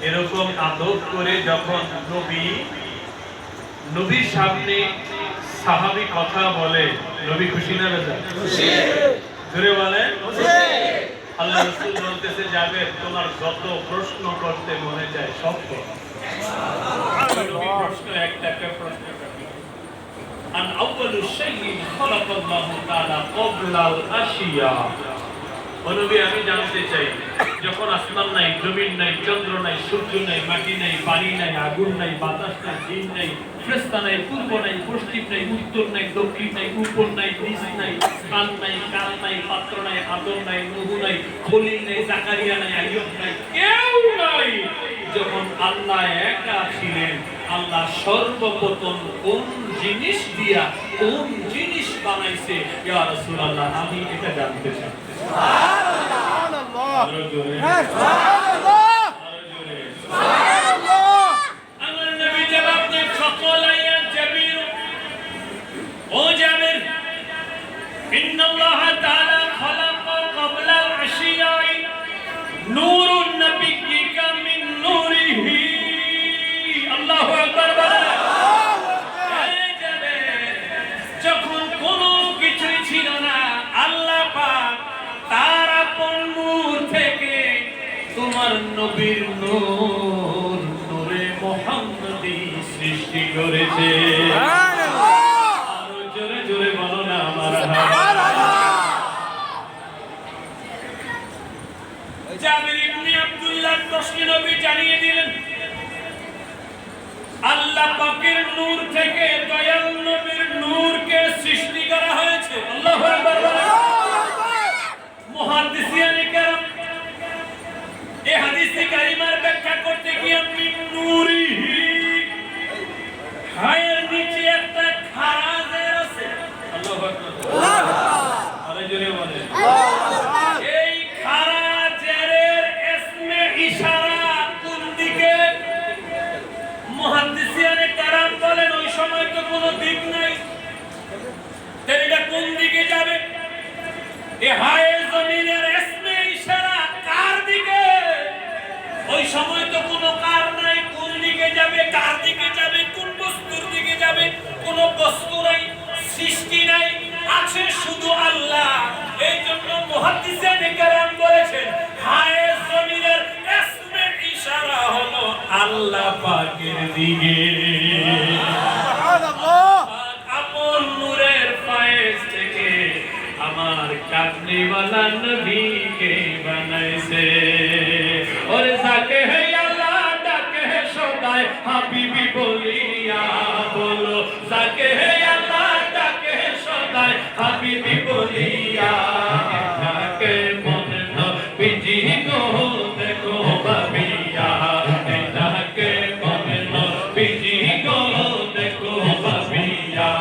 এরকম আদব করে যখন নবীর সামনে সাহাবী কথা বলে, নবী খুশি না বেজা? খুশি। জোরে বলেন খুশি। আল্লাহ রাসূল বলতেছে, যাবে তোমার যত প্রশ্ন করতে মনে চায় সব করো। প্রশ্ন একটা প্রশ্ন করবে। আন আউয়ালু শাইইন খালাকাল্লাহু তাআলা ক্বাবলাল আশিয়া। নবী, আমি জানতে চাই, যখন আসমান নাই, জমিন নাই, চন্দ্র নাই, সূর্য নাই, মাটি নাই, পানি নাই, আগুন নাই, বাতাস নাই, দিন নাই, ফেরেশতা নাই, পূর্ব নাই, পশ্চিম নাই, উত্তর নাই, দক্ষিণ নাই, উপর নাই, নিচ নাই, স্থান নাই, কাল নাই, পাত্র নাই, আদম নাই, নূহ নাই, খলিল নাই, জাকারিয়া নাই, আইয়ুব নাই, কেউ নাই। যখন আল্লাহ একা ছিলেন, আল্লাহ সর্বপ্রথম কোন জিনিস দিয়া কোন জিনিস বানাইছে, ইয়া রাসূলুল্লাহ, আমি এটা জানতে চাই। সুবহানাল্লাহ, সুবহানাল্লাহ, সুবহানাল্লাহ। আমার নবী জবাব দেন, ফাকাল ইয়া জাবির, ও জাবির, ইন্নাল্লাহ তাআলা খালাকা ক্বাবলা আল-আশিয়া'i নূরুন নাবিয়্যিকা মিন নূরিহি। আল্লাহু আকবার। যখন কোনো কিছুই ছিল না, আল্লাহ পাক তার আপন নূর থেকে তোমার নবীর নূর, নূরে মুহাম্মদী সৃষ্টি করেছে। সুবহানাল্লাহ। আরো জোরে জোরে বলো না আমার। এ হায় জমিনের ইসমে ইশারা কার দিকে? ওই সময় তো কোনো কার নাই, কোন দিকে যাবে, কার দিকে যাবে, কোন বস্তুর দিকে যাবে, কোন বস্তু নাই, সৃষ্টি নাই, আছে শুধু আল্লাহ। এই জন্য মুহাদ্দিসিনে কেরাম বলেছেন হায় জমিনের ইসমে ইশারা হলো আল্লাহ পাকের দিকে। সুবহানাল্লাহ। আপন নূরের ফায়েজ থেকে আমার কামলিওয়ালা নবীকে বানাইছে। ওরে যাকে হে আল্লাহ ডাকে সদাই হাবিবি বলিয়া বলো, যাকে হে আল্লাহ ডাকে সদাই হাবিবি বলিয়া, ডাকে মন নবীজি গো দেখো ভাবিয়া, ডাকে মন নবীজি গো দেখো ভাবিয়া,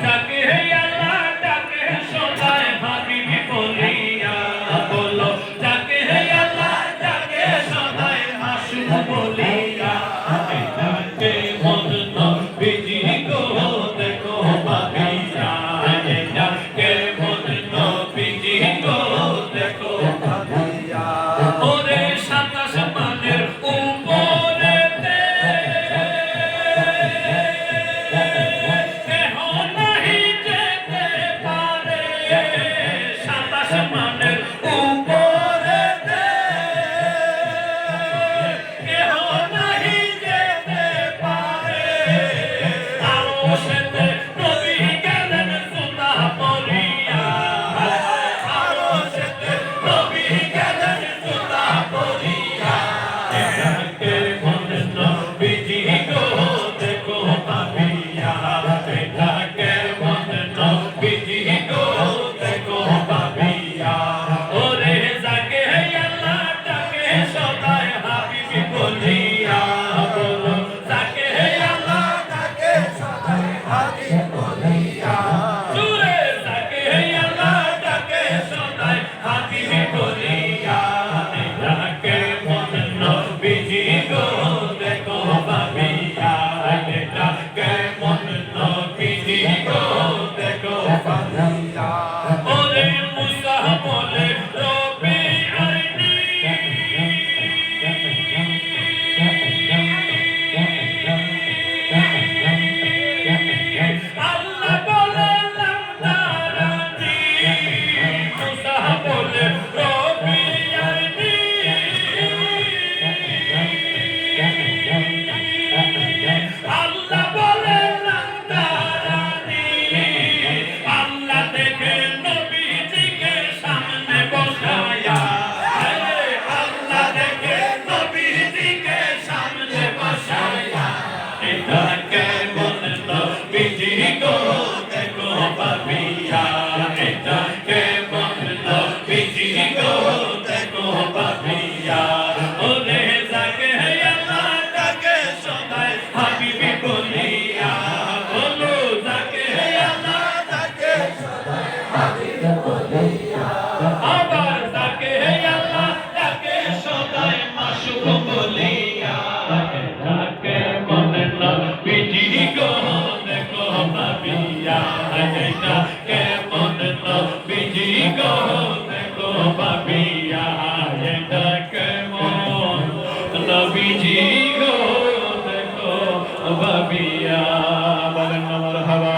যাকে হে আল্লাহ ডাকে সদাই হাবিবি বলিয়া বলো, যাকে হে আল্লাহ ডাকে সদাই মাসুম বলিয়া, ডাকে মন নবীজি গো দেখো ভাবিয়া, ডাকে মন নবীজি গো দেখো ভাবিয়া। ওরে সাতাশ মানের উপরেতে কেহ নাহি যেতে পারে, সাতাশ মানের উপরেতে কেহ নাহি যেতে পারে, আরশেতে নবী গেলেন জুতা পরিয়া, আরশেতে নবী গেলেন জুতা পরিয়া, ডাকে মন নবীজি গো দেখো ভাবিয়া, ডাকে মন নবীজি গো দেখো ভাবিয়া। ওরে যাকে আল্লাহ ডাকে সদাই হাবিবি বলিয়া বলো, যাকে আল্লাহ ডাকে সদাই হাবিবি বলিয়া, জুরে যাকে আল্লাহ ডাকে সদাই হাবিবি বলিয়া, ডাকে মন নবীজি গো দেখো ভাবিয়া, ডাকে মন নবীজি গো দেখো ভাবিয়া। ওরে মুসা বলে রবি আরনি, আল্লাহ বলে লামদারানি, মুসা বলে রবি আরনি, আল্লাহ বলে লামদারানি, আল্লাহ দেখে নবীজিকে সামনে বসায়া, আল্লাহ দেখে নবীজিকে সামনে বসায়া, ডাকে মন নবীজি গো দেখো ভাবিয়া, ডাকে মন নবীজি গো দেখো ভাবিয়া। ওরে যাকে আল্লাহ ডাকে সদাই হাবিবি বলিয়া বলো, যাকে আল্লাহ ডাকে সদাই হাবিবি বলিয়া, আবার যাকে আল্লাহ ডাকে সদাই মাসুম বলিয়া, ডাকে মন নবীজি গো দেখো ভাবিয়া, ডাকে মন নবীজি গো দেখো ভাবিয়া, ডাকে মন নবীজি গো দেখো ভাবিয়া। বলেন না মারহাবা।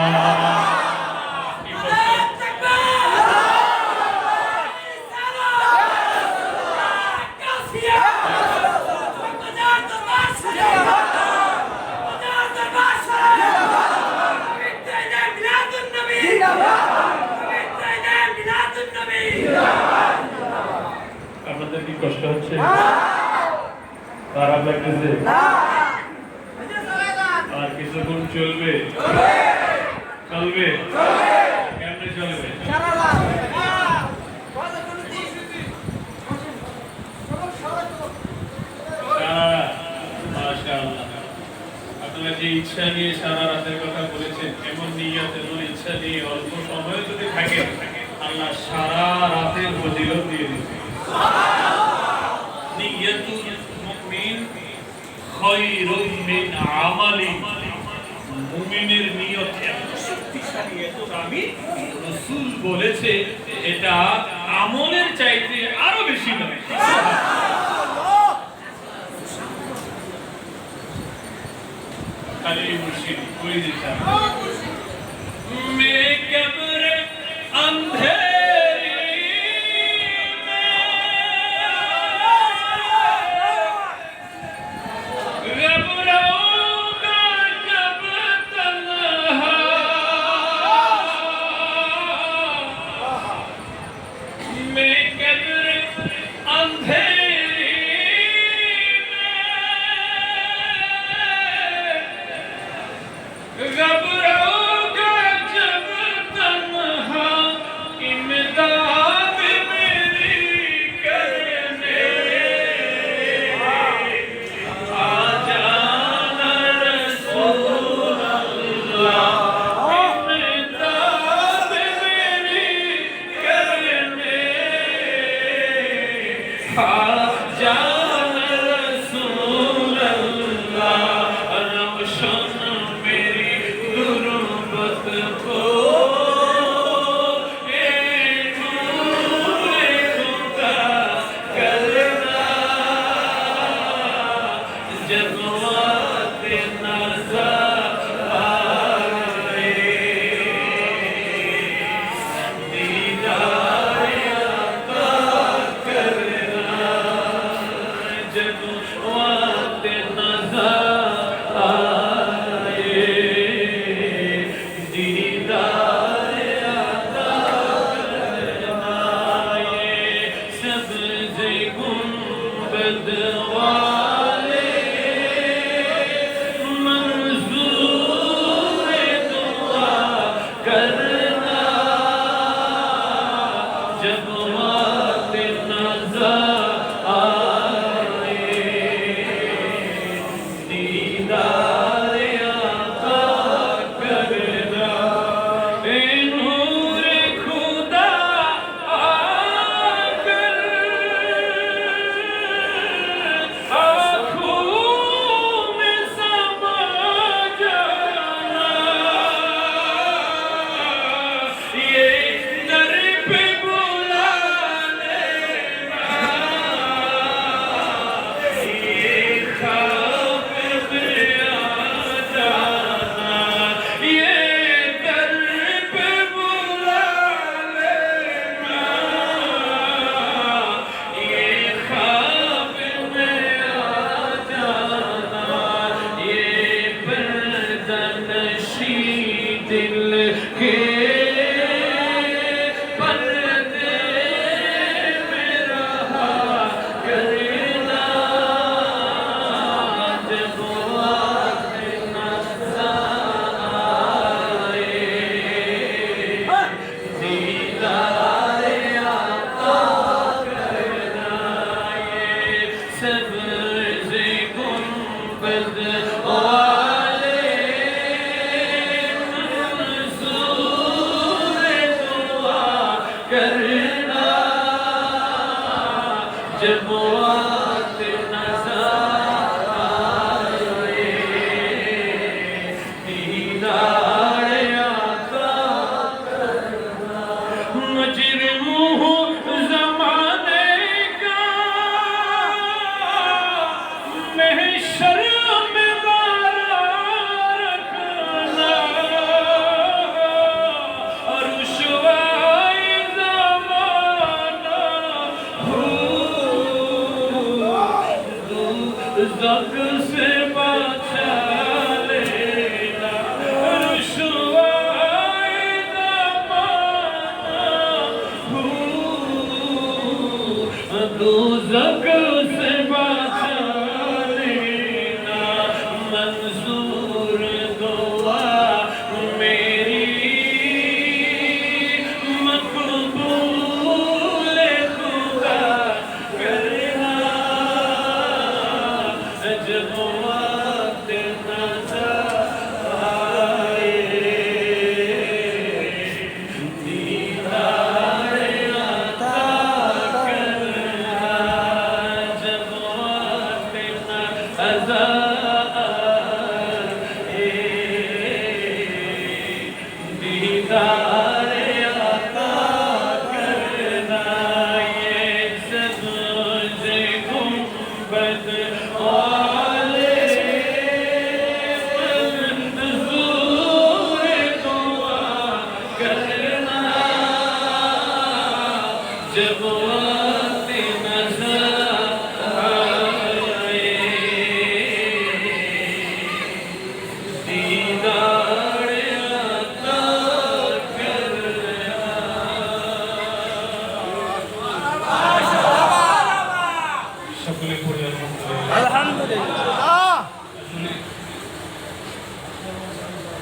আপনাদের কি কষ্ট হচ্ছে? খারাপ লাগতেছে? আর কিছুক্ষণ চলবে? চলবে? কেমনে চলবে? মাশাআল্লাহ। আপনারা যে ইচ্ছা নিয়ে সারা রাতের কথা বলেছেন, এমন নিয়ত এবং ইচ্ছা নিয়ে অল্প সময় যদি থাকে, আল্লাহ সারা রাতের ফজিলত দিয়ে দিবেন। নিয়তুল মুমিন খায়রুম মিন আমালি, মুমিনের নিয়ত এত শক্তিশালী, এত দামি। রাসূল বলেছে এটা আমলের চাইতে আরো বেশি নয়। খালি মুর্শিদ কই দিতা মে কবর अंधेरी में घबराऊंगा जब तन्हा मैं कब्र अंधेरी में घबराऊंगा जब तन्हा इमदाद मेरी करने आ जाना रसूल अल्लाह इमदाद मेरी करने आ जाना रसूल अल्लाह रोशन मेरी गुर्बत को जब वक्त नजर आए दीदार अता कर সকলে পড়ে আলহামদুলিল্লাহ।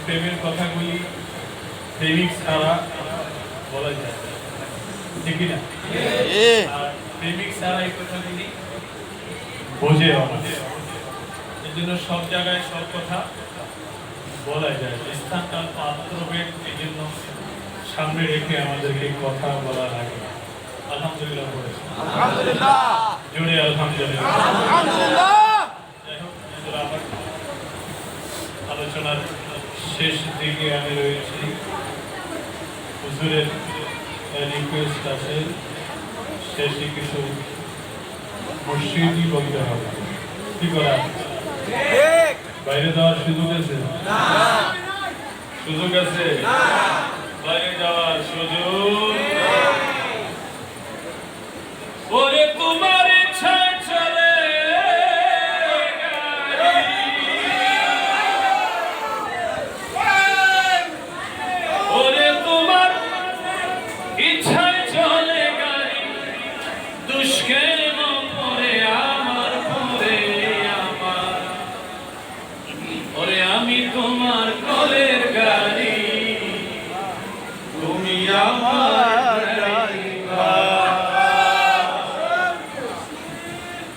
প্রেমের কথাগুলি প্রেমিক ছাড়া বলা যায় ঠিক না? আর প্রেমিক ছাড়া এই কথাগুলি বোঝে আমাদের, এই জন্য সব জায়গায় সব কথা বলা যায়। স্থানকাল পাত্রভেদ এই জন্য সামনে রেখে আমাদেরকে কথা বলা লাগে। আলহামদুলিল্লাহ বলেছি, জোরে আলহামদুলিল্লাহ। যাই হোক, আমার আলোচনার শেষ দিকে আমি রয়েছি। হুজুরের রিকোয়েস্ট আছে শেষে কিছু মুর্শিদি বলতে হবে। কি করা বাইরে যাওয়ার সুযোগ আছে? সুযোগ আছে বাইরে যাওয়ার সুযোগ? ওরে তোমার ইচ্ছায় চলে ওরে তোমার ইচ্ছায় চলে গাড়ি দুষ্কের পরে আমার পরে আমার ওরে আমি তোমার কলের গাড়ি তুমি আমার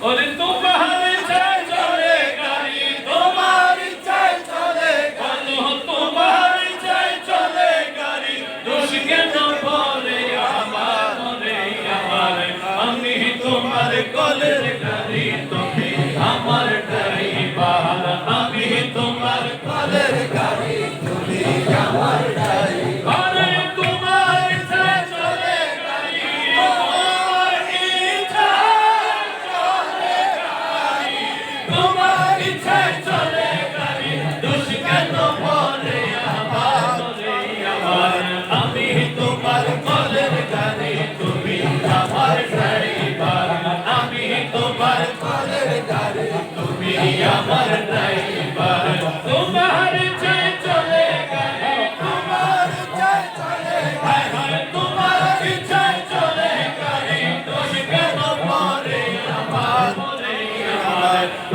ওরে তোমার ইচ্ছায় চলে গাড়ি তোমার ইচ্ছায় চলে গাড়ি তোমার ইচ্ছায় চলে গাড়ি দুষ্কের পরে আমার পরে আমার আমি তোমার কলের গাড়ি তুমি আমার ড্রাইভার আমি তোমার কলের গাড়ি তুমি আমার ড্রাইভার তোমার ইচ্ছায় চলে গাড়ি তোমার ইচ্ছায় চলে গাড়ি তোমার ইচ্ছায় চলে গাড়ি দুষ্কের পরে আমার আমি তোমার কলের গাড়ি তুমি আমার ড্রাইভার আমি তোমার কলের গাড়ি তুমি আমার ড্রাইভার তোমার ইচ্ছায় চলে গাড়ি তোমার ইচ্ছায় চলে গাড়ি তোমার ইচ্ছায় চলে গাড়ি দুষ্কের পরে আমার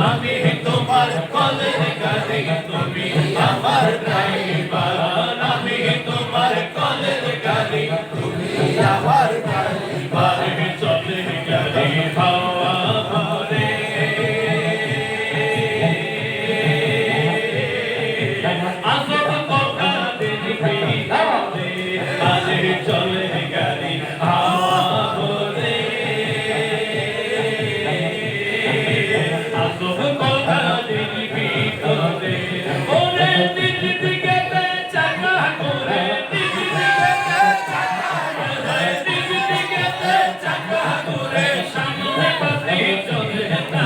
আমি তোমার কলের গাড়ি তুমি আমার ড্রাইভার আমি তোমার কলের গাড়ি তুমি আমার ড্রাইভার চলে গাড়ি হাওয়া ভরে আসব কথা দিবি আজ চলে গাড়ি হাওয়া ভরে আসব কথা দিবি তোরে ওরে দিল দিকে চাকা করে দিল দিকে চাকা করে দিল দিকে চাকা করে সামনে পাতি চলে না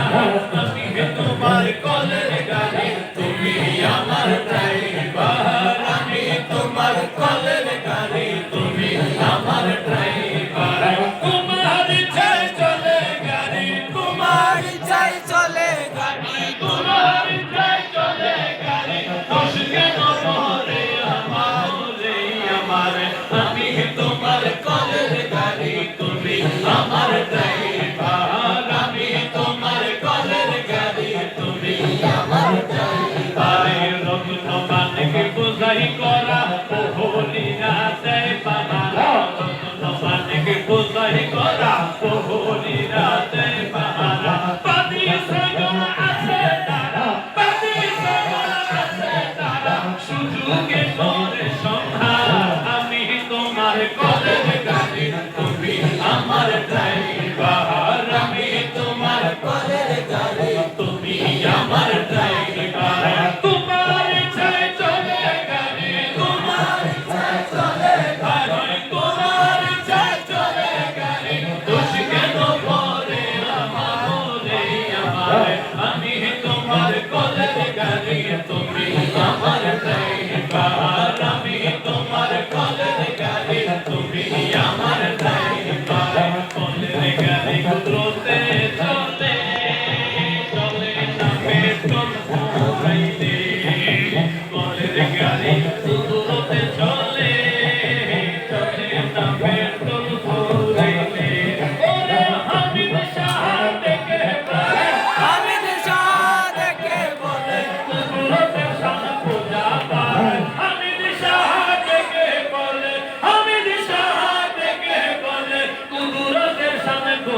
আমি তোমার কলের গাড়ি তুমি আমার ড্রাইভার আমি তোমার কলের গাড়ি তুমি আমার ড্রাইভার তোমার ইচ্ছায় চলে গাড়ি তোমার ইচ্ছায় চলে গাড়ি তোমার ইচ্ছায় চলে গাড়ি দুষ্কের পরে আমার আমি তোমার কলের গাড়ি তুমি আমার ড্রাইভার আমি তোমার কলের গাড়ি তুমি আমার ড্রাইভার রত্ন মানিক বুঝাই করা বহুলি রাতে পাহারা রত্ন মানিক বুঝাই করা বহুলি রাতে পাহারা পাতি সাগর আছে তারা পাতি সাগর আছে তারা সুযোগে তোরে সংহার আমি তোমার কলের গাড়ি তুমি আমার ড্রাইভার আমি তোমার কলের গাড়ি তুমি আমার ড্রাইভার তোমার ইচ্ছায় চলে গাড়ি তোমার ইচ্ছায় চলে গাড়ি তোমার ইচ্ছায় চলে গাড়ি দুষ্কের পরে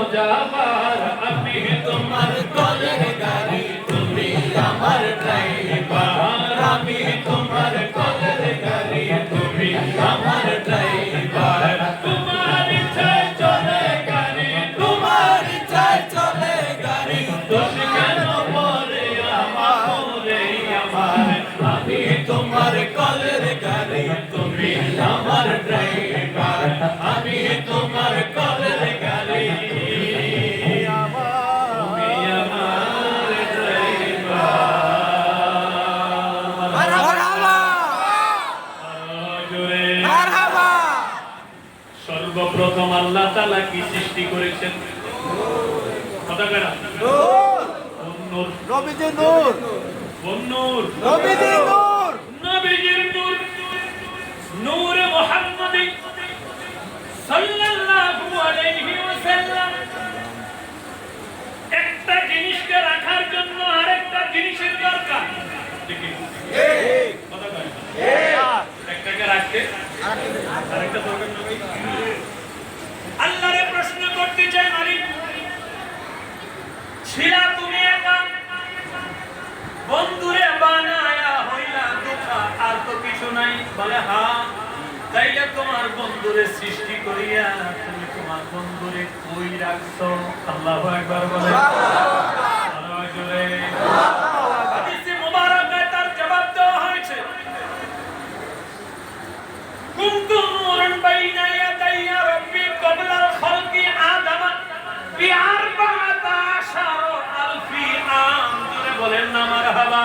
মজাবার আমি তোমার কলের গাড়ি তুমি আমার ড্রাইভার আমি তোমার কলের গাড়ি তুমি আমার ড্রাইভার তোমার ইচ্ছায় চলে গাড়ি তোমার ইচ্ছায় চলে গাড়ি দোষ কেন পরে আমার আমি তোমার কলের গাড়ি তুমি আমার ড্রাইভার আমি তোমার কলের গাড়ি সর্বপ্রথম আল্লাহ তাআলা কি সৃষ্টি করেছেন? কথা কয় না? নূর। নবীজির নূর। কোন নূর? নবীজির নূর। নবীজির নূর। নূরে মুহাম্মদি সাল্লাল্লাহু আলাইহি ওয়াসাল্লাম। একটা জিনিসকে রাখার জন্য আরেকটা জিনিসের দরকার। ঠিক কি? কথা কয় না? একটাকে রাখতে আরেকটা দরকার নেই। আল্লাহরে প্রশ্ন করতে চাই, মালিক ছিলা তুমি একা, বন্ধুরে বানায়া হইলা দুটা, আর তো কিছু নাই। বলে হ্যাঁ, তাইলে তোমার বন্ধুরে সৃষ্টি করিয়া তুমি তোমার বন্ধুরে কই রাখছো? আল্লাহু আকবার বলে। আল্লাহু জোরে। হাদিসে মুবারকে তার জবাব দেওয়া হয়েছে, কুনতুম নূরান বাইনা ইয়াদাইয়া রাব্বি ক্বাবলাল খালকি আদম বিআরবাআতি আলফি আম। জোরে বলেন না মারহাবা।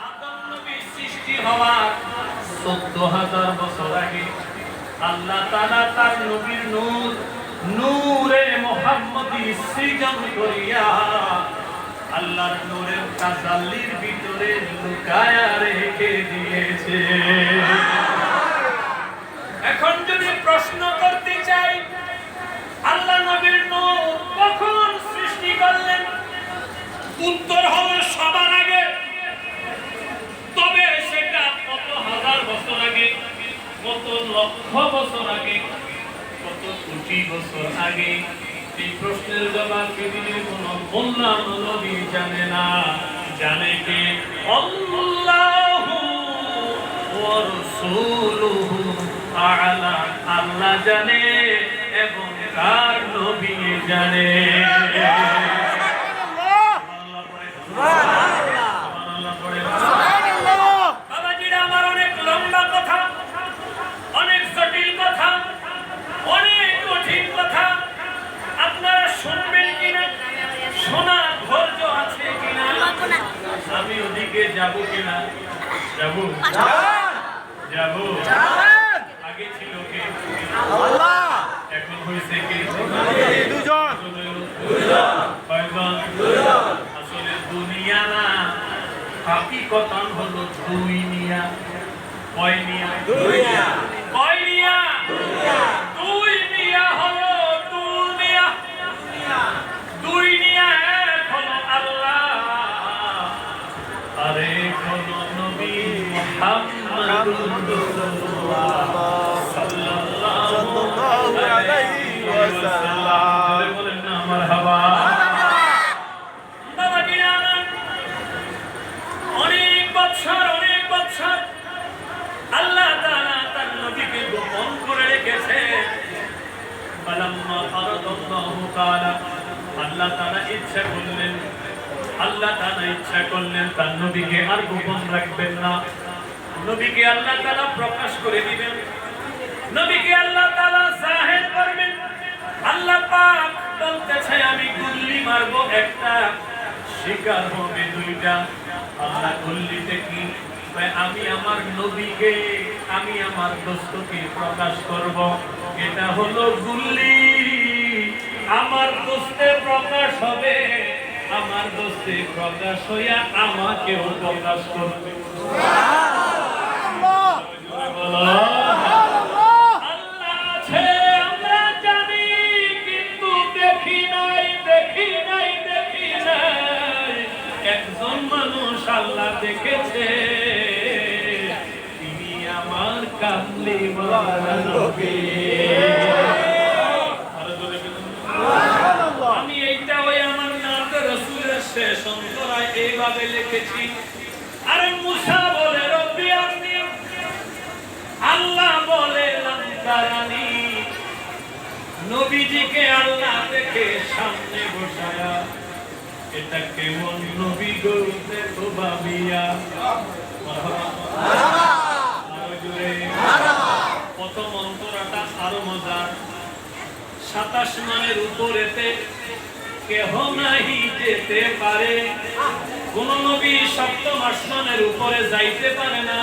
আদম নবী সৃষ্টি হওয়ার ১৪,০০০ বছর আগে আল্লাহ তাআলা তার নবীর নূর নূরে মুহাম্মদী সৃজন করিয়া আল্লাহর নূরের তাজাল্লির ভিতরে লুকায়া রেখে দিয়েছে। এখন যদি প্রশ্ন করতে চাই, আল্লাহ নবীর নূর কখন সৃষ্টি করলেন? উত্তর হলো সবার আগে। তবে সেটা কত হাজার বছর আগে, কত লক্ষ বছর আগে, কত কোটি বছর আগে, এই প্রশ্নের জবাব পৃথিবীর কোন মোল্লা নবী জানে না। জানে কে? আল্লাহু ওয়া রাসূলুহু আ'লা। আল্লাহ জানে এবং তার নবী জানে। সুবহানাল্লাহ পড়ে। সুবহানাল্লাহ পড়ে। সুবহানাল্লাহ। বাবাজিরা, আমার অনেক লম্বা কথা, অনেক জটিল কথা, অনেক কঠিন কথা। আপনারা শুনবেন কিনা, শোনার ধৈর্য আছে কিনা, আমি ওদিকে যাব কিনা? যাব যাব। আগে ছিল কে? আল্লাহ। এখন হইছে কে? দুজন। কয়জন? আসলে দুনিয়া না, হাকিকতান হলো দুই নিয়া। কয় নিয়া? দুই নিয়া। কয় নিয়া? দুই নিয়া হলো দুনিয়া। দুই নিয়া, এক হলো আল্লাহ আর এক হলো নবী মুহাম্মদুর রাসূলুল্লাহ সাল্লাল্লাহু আলাইহি ওয়াসাল্লাম। বলেন না মারহাবা। বাবাজিরা, অনেক বছর আল্লাহ তাআলা তার নবীকে গোপন করে রেখেছে। ফালাম্মা ফারাদাল্লাহু তাআলা, আল্লাহ তাআলা ইচ্ছা করলেন তার নবীকে আর গোপন রাখবেন না। নবীকে আল্লাহ তাআলা প্রকাশ করে দিবেন, নবীকে আল্লাহ তাআলা জাহির করবেন। আল্লাহ পাক বলতেছে, আমি গুল্লি মারবো একটা, শিকার হবে দুইটা। আল্লাহ গুল্লিতে কি? আমি আমার নবীকে, আমি আমার দোস্তকে প্রকাশ করব। এটা হলো গুল্লি। আমার দোস্তে প্রকাশ হবে, আমার দোস্তে প্রকাশ হইয়া আমাকেও প্রকাশ করবে। আল্লাহ আছে আমরা জানি, কিন্তু দেখি নাই। একজন মানুষ আল্লাহ দেখেছে, তিনি আমার কামলিওয়ালা নবী। এইভাবে লিখেছি, আরে মুসা বলে রব্বি আরনি, আল্লাহ বলে লাম তারানি। নবীজিকে আল্লাহ দেখে সামনে বসায়া, এটা কেমন নবী গো দেখো ভাবিয়া। প্রথম অন্তরাটা আরো মজার। 27 মানের উপরেতে কেহ নাহি যেতে পারে, কোন নবী সপ্তম আসমানের উপরে যাইতে পারে না।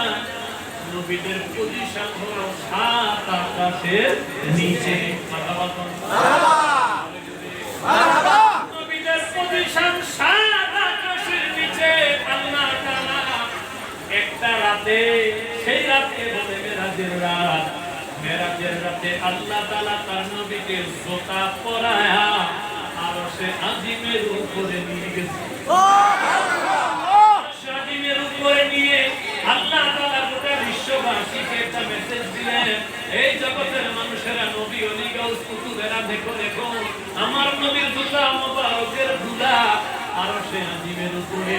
নবীদের পজিশন হলো 7 আকাশের নিচে। নবীদের পজিশন 7 আকাশের নিচে। আল্লাহ তাআলা একটা রাতে, সেই রাতে বলে মেরাজের রাত, মেরাজের রাতে আল্লাহ তাআলা তার নবীকে জোতা পরায়া আরশে আজিমের উপরে নিয়ে গেছে। আরশে আজিমের উপরে নিয়ে আল্লাহ তাআলা গোটা বিশ্ববাসীকে একটা মেসেজ দিলেন, এই জগতের মানুষেরা, নবী ওলি গাউস কুতুবেরা, দেখো দেখো আমার নবীর জুতা মোবারকের ধুলা আরশে আজিমের উপরে।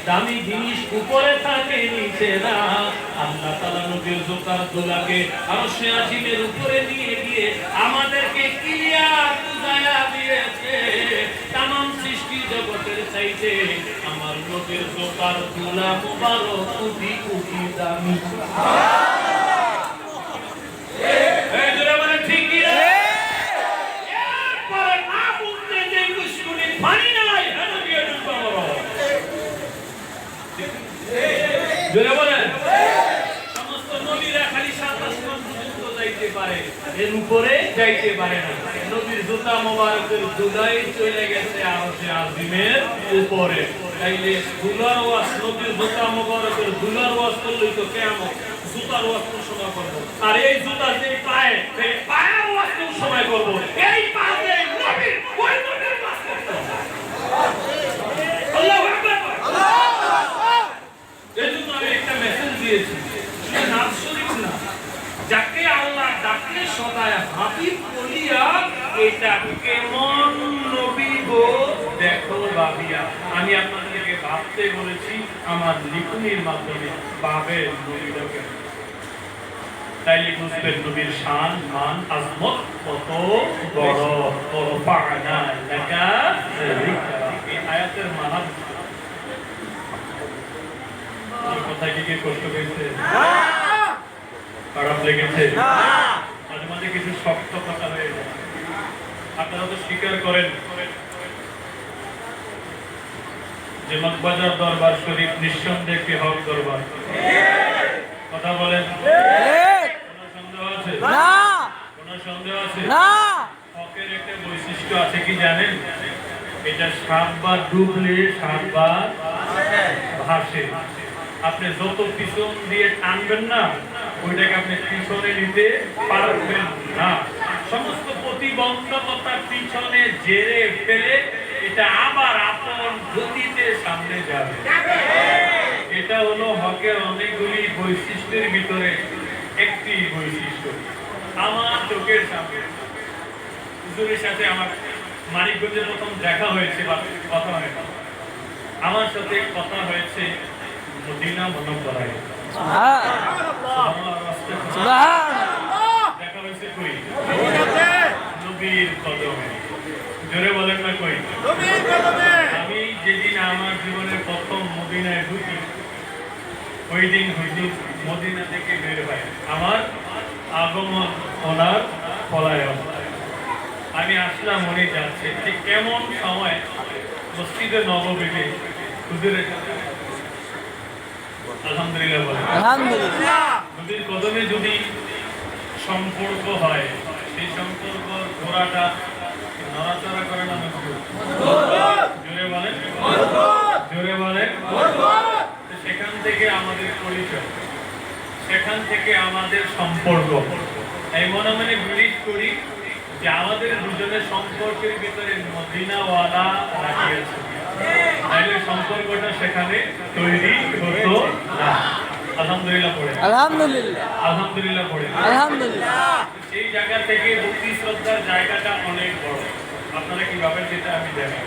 দামি জিনিস উপরে থাকে, নিচে না। আল্লাহ তাআলা নবীর জুতার ধুলাকে আরশে আজিমের উপরে নিয়ে গিয়ে আমাদেরকে ক্লিয়ার বুঝায়া দিয়েছে, তামাম সৃষ্টি জগতের চাইতে আমার নবীর জুতার ধুলা মোবারক কোটি কোটি দামি। সমস্ত নবীরা খালি 7 আসমান পর্যন্ত যাইতে পারে, এর উপরে যাইতে পারে না। নবীর জুতা মোবারকের ধুলাই চলে গেছে আরশে আজিমের উপরে। তাইলে ধুলার ওয়াজ, নবীর জুতা মোবারকের ধুলার ওয়াজ করলেই তো কিয়ামত জুতার ওয়াজ কোন সময় করব? আর এই জুতা যে পায়ে, এই পায়ের ওয়াজ কোন সময় করব? এই পায়ে নবীর ওই নবীর ওয়াজ করতে হবে। আল্লাহু আকবার, আল্লাহু আকবার। এজন্য আমি একটা মেসেজ দিয়েছি, শুধু নাম শরীফ না, যাকে আল্লাহ ডাকে সদায় হাবিব বলিয়া, এটা কেমন নবী গো দেখো ভাবিয়া। আমি আপনাদেরকে ভাবতে বলেছি, আমার লিখনির মাধ্যমে ভাবে নবীটাকে, তাইলে বুঝবেন নবীর শান, মান, আজমত কত বড়। বড় পানা লাগা এই আয়াতের মানা কথায় কি কষ্ট পেয়েছে? খারাপ লেগেছে? মাঝে মাঝে কিছু শক্ত কথা হয়ে যায়। আপনারা তো স্বীকার করেন যে মগবাজার দরবার শরীফ নিঃসন্দেহে একটি হক দরবার। কথা বলেন, কোনো সন্দেহ আছে? কোনো সন্দেহ আছে? হকের একটা বৈশিষ্ট্য আছে, কি জানেন? এটা 7 বার ডুবলে 7 বার ভাসে। আপনি যত পিছন দিয়ে টানবেন না, ওইটাকে আপনি পিছনে নিতে পারবেন না। সমস্ত প্রতিবন্ধকতার পিছনে জেরে ফেলে এটা আবার আপন গতিতে সামনে যাবে। এটা হলো হকের অনেকগুলি বৈশিষ্ট্যের ভিতরে একটি বৈশিষ্ট্য। আমার চোখের সামনে হুজুরের সাথে আমার মানিকগঞ্জে প্রথম দেখা হয়েছে বা কথা হয়েছে, আমার সাথে কথা হয়েছে মদিনা মুনাওয়ারায়। দেখা হয়েছে কই? নবীর কদমে। জোরে বলেন না কই? আমি যেদিন আমার জীবনের প্রথম মদিনায় ঢুকি, ওই দিন হুজুর মদিনা থেকে বের হয়। আমার আগমন ওনার পলায়ন। আমি আসলাম, উনি যাচ্ছে। ঠিক কেমন সময় মসজিদে নববীতে হুজুরের আলহামদুলিল্লাহ বলেন, আলহামদুলিল্লাহ। নবীর কদমে যদি সম্পর্ক হয়, সেই সম্পর্ক ঘোড়াটা নড়াচড়া করে না? জোরে বলেন, জোরে বলেন। সেখান থেকে আমাদের পরিচয়, সেখান থেকে আমাদের সম্পর্ক। এই মনে মনে বিলিভ করি যে আমাদের দুজনের সম্পর্কের ভিতরে মদিনাওয়ালা রাখিয়েছে, তাইলে সম্পর্কটা সেখানে তৈরি হতো না। আলহামদুলিল্লাহ পড়ে, আলহামদুলিল্লাহ, আলহামদুলিল্লাহ পড়ে, আলহামদুলিল্লাহ। সেই জায়গা থেকে ভক্তি শ্রদ্ধার জায়গাটা অনেক বড়। আপনারা কি ভাবেন সেটা আমি জানি।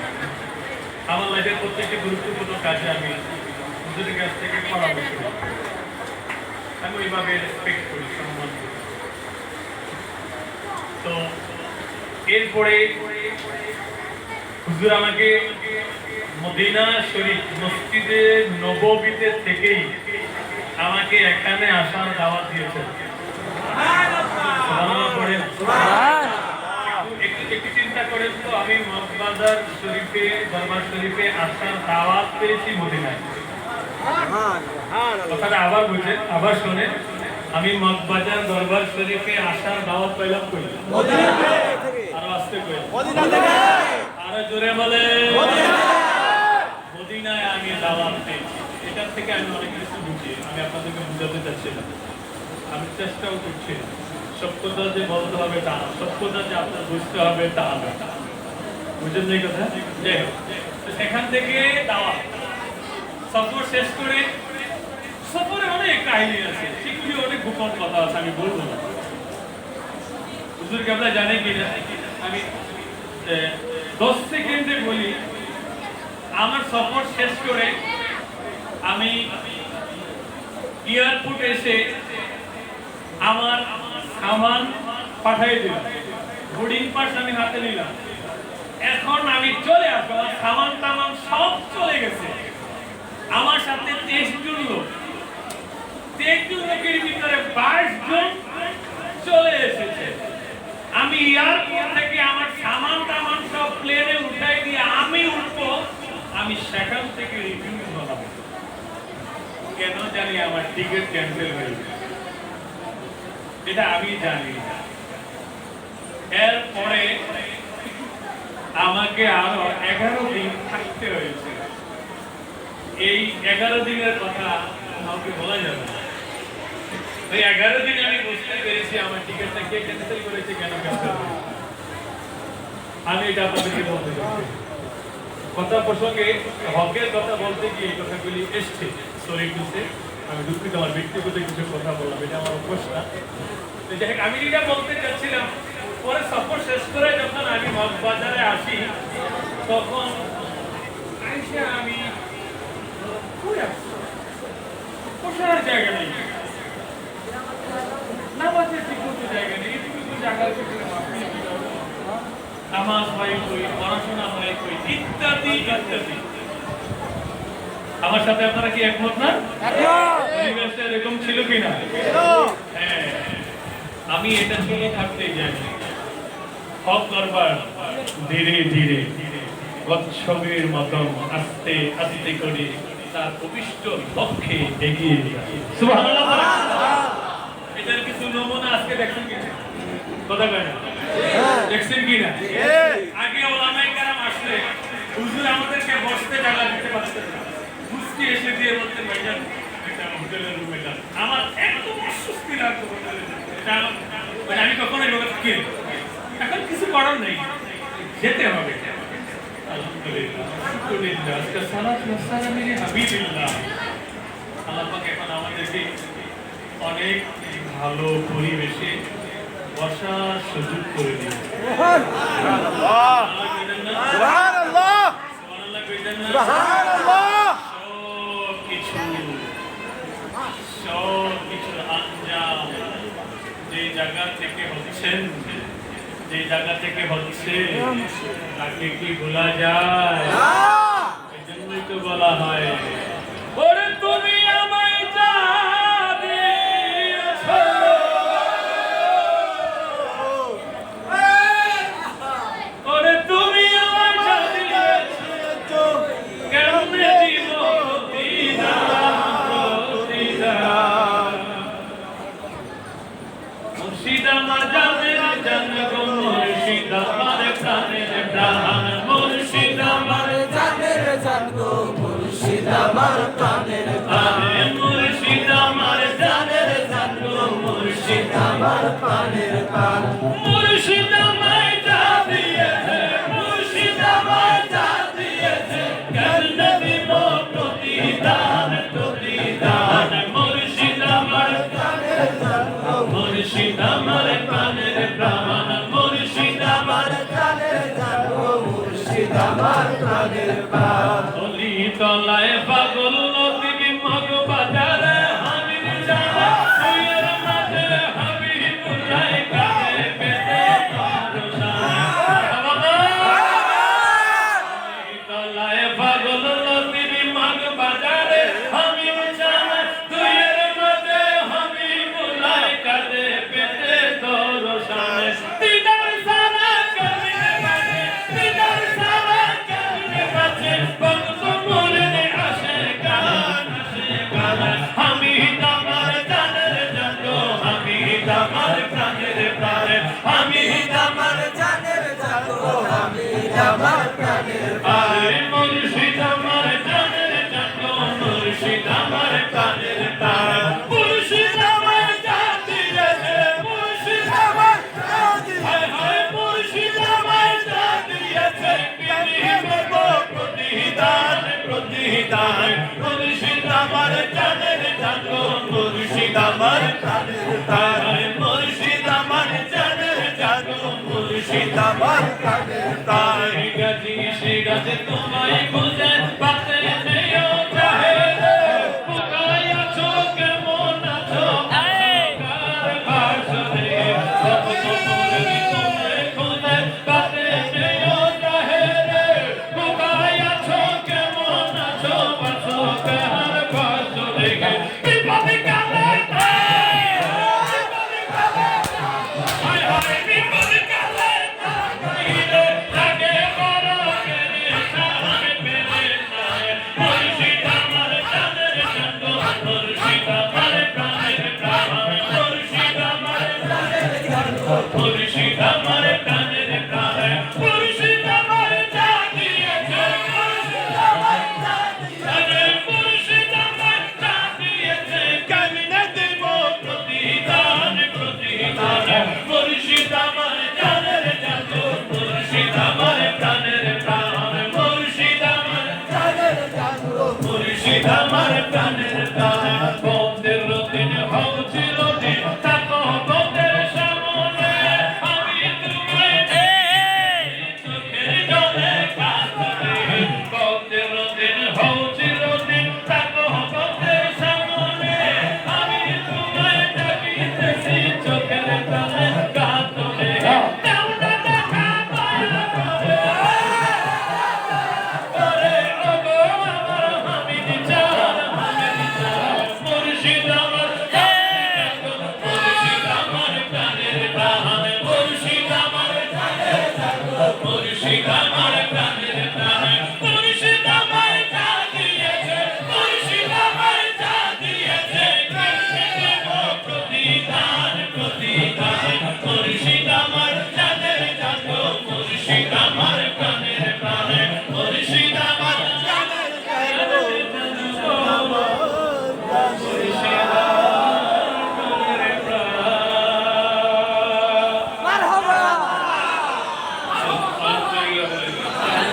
আমার লাইফের প্রত্যেকটি গুরুত্বপূর্ণ কাজে আমি হুজুরের কাছ থেকে পরামর্শ নিই। আমি ওইভাবে রেসপেক্ট করি, সম্মান করি। তো এরপরে হুজুর আমাকে মদিনা শরীফ মসজিদে নববীতে থেকেই আমাকে এখানে আসার দাওয়াত দিয়েছেন। একটু চিন্তা করেন তো, আমি মগবাজার শরীফে দরবার শরীফে আসার দাওয়াত পেয়েছি মদিনায়। কথাটা আবার বুঝে আবার শোনে, আমি মগবাজার দরবার শরীফে আসার দাওয়াত পাইলাম কই? আরো আসতে কই? আরো জোরে বলে মদিনায় আমি দাওয়াত পেয়েছি। এটার থেকে আমি অনেক কিছু বুঝি, আমি আপনাদেরকে বুঝাতে চাচ্ছি না, আমি চেষ্টাও করছি না। সব কথা যে বলতে হবে তা না, সব কথা যে আপনার বুঝতে হবে তা না, বুঝেন এই কথা? যাই হোক, সেখান থেকে দাওয়াত সফর শেষ করে, সফরে অনেক কাহিনী আছে, সেগুলি অনেক গোপন কথা আছে, আমি বলবো না। হুজুর কেবলা জানে কিনা, আমি 10 সেকেন্ডে বলি। আমার সফর শেষ করে আমি এয়ারপোর্টে এসে আমার সামান পাঠিয়ে দিলাম, বোর্ডিং পাস আমি হাতে নিলাম। এখন আমি চলে আসবো, আমার সামান টামান সব চলে গেছে। আমার সাথে 23 জন লোক, 23 জন লোকের ভিতরে 22 জন চলে এসেছে। আমি এয়ারপোর্ট থেকে আমার সামান টামান সব প্লেনে উঠাই দিয়ে আমি উঠবো, আমি সেখান থেকে রিভিউ বানাবো। কেন জানি আমার টিকিট ক্যান্সেল হয়ে গেছে, এটা আমি জানি। এরপরে আমাকে আরো 11 দিন থাকতে হয়েছে। এই 11 দিনের কথা কাউকে বলা যাবে না। ওই 11 দিন আমি বুঝতে পেরেছি আমার টিকিটটা কে ক্যান্সেল করেছে, কেন ক্যান্সেল করেছে। আমি এটা আপনাদেরকে বলতে চাচ্ছি। কথা প্রসঙ্গে হকের কথা বলতে গিয়ে এই কথাগুলি এসছে, সরি টুসে আমি দুঃখিত, আমার ব্যক্তিগত কিছু কথা বললাম, এটা আমার অভ্যাস না। যাই হোক, আমি যেটা বলতে চাচ্ছিলাম, পরে সফর শেষ করে যখন আমি মগবাজারে আসি, তখন আমি বসার জায়গা নেই, নামাজের ঠিকমতো জায়গা নেই, এটুকু জায়গা নামাজ হয় কই, পড়াশোনা হয় কই, ইত্যাদি ইত্যাদি। আমার সাথে আপনারা কি একমত না? পরিবেশটা এরকম ছিল কিনা? হ্যাঁ, আমি এটা ছিল থাকতে যাই। হক দরবার ধীরে ধীরে কচ্ছপের মতন আস্তে আস্তে করে তার অভিষ্ট লক্ষ্যে এগিয়ে যায়। সুবহানাল্লাহ। এটার কিছু নমুনা আজকে দেখছেন কিনা? কথা কয় না? দেখছেন কিনা? আগে ওলামায়ে কেরাম আসলে হুজুর আমাদেরকে বসতে জায়গা দিতে পারতেন না, মুস্তি এসে দিয়ে বলতেন ভাইজান এটা হোটেলের রুমে যান। আমার এত অস্বস্তি লাগতো হোটেলে, আমি কখনো এই ব্যাপারে থাকি। এখন কিছু করার নেই, যেতে হবে। আলহামদুলিল্লাহ, আলহামদুলিল্লাহ, আজকে সালাত ওয়া সালাম আলা হাবিবিল্লাহ। আল্লাহ পাক এখন আমাদেরকে অনেক ভালো পরিবেশে বসার সুযোগ করে দিয়েছে। সুবহানাল্লাহ, সুবহানাল্লাহ, সুবহানাল্লাহ। সবকিছু আঞ্জাম যে জায়গা থেকে হচ্ছেন, যে জায়গা থেকে হচ্ছে, তাকে কি ভোলা যায়? এই জন্যই তো বলা হয়, ওরে তুমি আমায় যা দিয়েছো, ওরে তুমি আমায় যা দিয়েছো, কেমনে দিব প্রতিদান। মুর্শিদ আমার জানের জান গো, মুর্শিদ আমার প্রাণের প্রাণ, মুর্শিদ আমার জানের জান গো, মুর্শিদ আমার প্রাণের প্রাণ, মুর্শিদ আমার জানের জান গো, মুর্শিদ আমার প্রাণের প্রাণ। মুর্শিদ আমায় যা দিয়েছে, মুর্শিদ আমায় যা দিয়েছে, কেমনে দিব প্রতিদান প্রতিদান। মুর্শিদ আমার প্রাণের জান গো, মুর্শিদ আমার প্রাণের প্রাণ, মুর্শিদ আমার প্রাণের জান গো, মুর্শিদ আমার প্রাণের প্রাণ। লায়ে পাগল নদী মগ বাজারে আমি জানা তুইয়ের মাঝে হাবিবুল্লাহ কাছে পেতে লায়ে পাগল নদী মগ বাজারে আমি জানা তুইয়ের মাঝে হাবিবুল্লাহ কাছে পেতে তোর সামনে দিদার সারা কবিনে বাজে দিদার সারা কবিনে বাজে ভক্ত মনে আসে গান আমি তোমার জানের জানো আমি তোমার প্রাণের প্রাণে আমি তোমার জানের জানো আমি তোমার প্রাণের প্রাণে মুর্শিদ আমার জানের জানো মুর্শিদ আমার প্রাণের প্রাণে মুর্শিদ আমার জান দিয়েছে মুর্শিদ আমার জান দিয়েছে হায় মুর্শিদ আমার জান দিয়েছে প্রতিদান প্রতিদান মুর্শিদ আমার জানের জানো মুর্শিদ আমার প্রাণের প্রাণে মুর্শিদ আমার জানের জানো মুর্শিদ আমার প্রাণের প্রাণে গাজি সে গাছে তোমায় খুঁজে পাতে নেও চাহে পুকাই আছো কেমন আছো কার ভাষণে সব তোমার তুমি খুঁজে পাতে নেও চাহে পুকাই আছো কেমন আছো আছো কার ভাষণে বিপদে কালে হায় হায় বিপদে কালে লাগে বড় কেনে সামনে পেলে নায় মুর্শিদ আমার জানের জানো মুর্শিদ আমার প্রাণের প্রাণ মুর্শিদ আমার প্রাণের জানো মুর্শিদ আমার প্রাণের প্রাণ মুর্শিদ আমার জান দিয়েছে মুর্শিদ আমার জান দিয়েছে মুর্শিদ আমার জান দিয়েছে কেমনে দেব প্রতিদান প্রতিদান মুর্শিদ আমার জানের জানো মুর্শিদ আমার প্রাণের প্রাণ মুর্শিদ আমার জানের জানো মুর্শিদ আমার প্রাণের প্রাণ বন্দের দিন হও চিরদিন থাকো বন্দের সামনে আমি তোমায় চোখের জলে কাঁদবে বন্দের দিন হও চিরদিন থাকো বন্দের সামনে আমি তোমায় ডাকিতেছি চোখের জলে কাঁদবে দাও না দেখা পাওয়া করে ওগো আমার হামিদ জান মুর্শিদ আমার মুর্শিদ আমার প্রাণের প্রাণ মুর্শিদ আমার মুর্শিদ আমার প্রাণের প্রাণ মুর্শিদ আমার জান দিয়েছে মুর্শিদ আমার জান দিয়েছে প্রতিদান প্রতিদান মুর্শিদ আমার জানের জানো মুর্শিদ আমার প্রাণের প্রাণ মুর্শিদ আমার জানের জানো মুর্শিদ আমার প্রাণ মারহাবা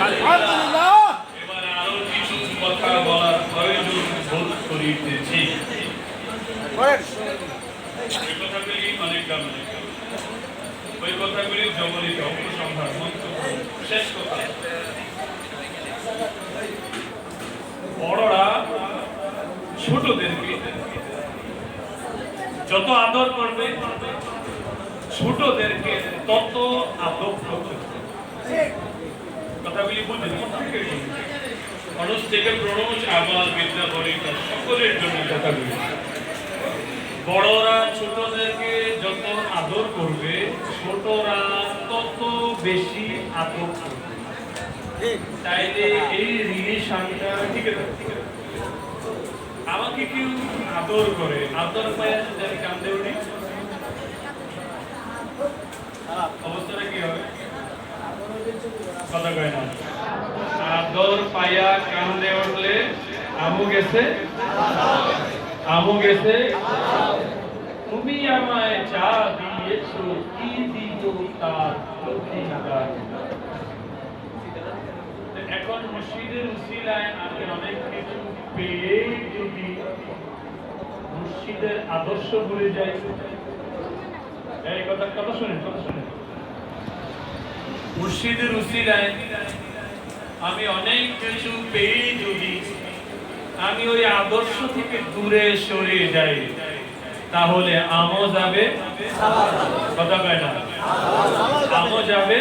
আলহামদুলিল্লাহ এবার আরো কিছু কথা বলার প্রয়োজন বোধ করিতেছি করেন এই কথাগুলি অনেক দামি ওই কথাগুলি জবরিত উপসংহার শেষ কথা বড়রা ছোটদেরকে যত আদর করবে ছোটদেরকে তত আদর করতে হবে। কথাগুলি বুঝুন মানুষ থেকে প্রণোষ আবার বিদ্যা পরীক্ষা সকলের জন্য কথাগুলি বড়রা ছোটদেরকে যত আদর করবে ছোটরা তত বেশি আদর করবে তাইলে এই রিলেশনটা ঠিক আছে আমাকে কেউ আদর করে আদর পায় যদি কান্দে উঠি অবস্থাটা কি হবে কথা কয় না আদর পায়া কান্দে উঠলে আমু গেছে তুমি আমায় চা দিয়েছো কি দিব তার অধিকার এখন মুর্শিদের উসিলায় আমি অনেক কিছু পেয়ে যদি মুর্শিদের আদর্শ ভুলে যাই এই কথা শুনেন মুর্শিদের উসিলায় আমি অনেক কিছু পেয়ে যদি আমি ওই আদর্শ থেকে দূরে সরে যাই, তাহলে আমও যাবে, কথা কয় না, আমও যাবে,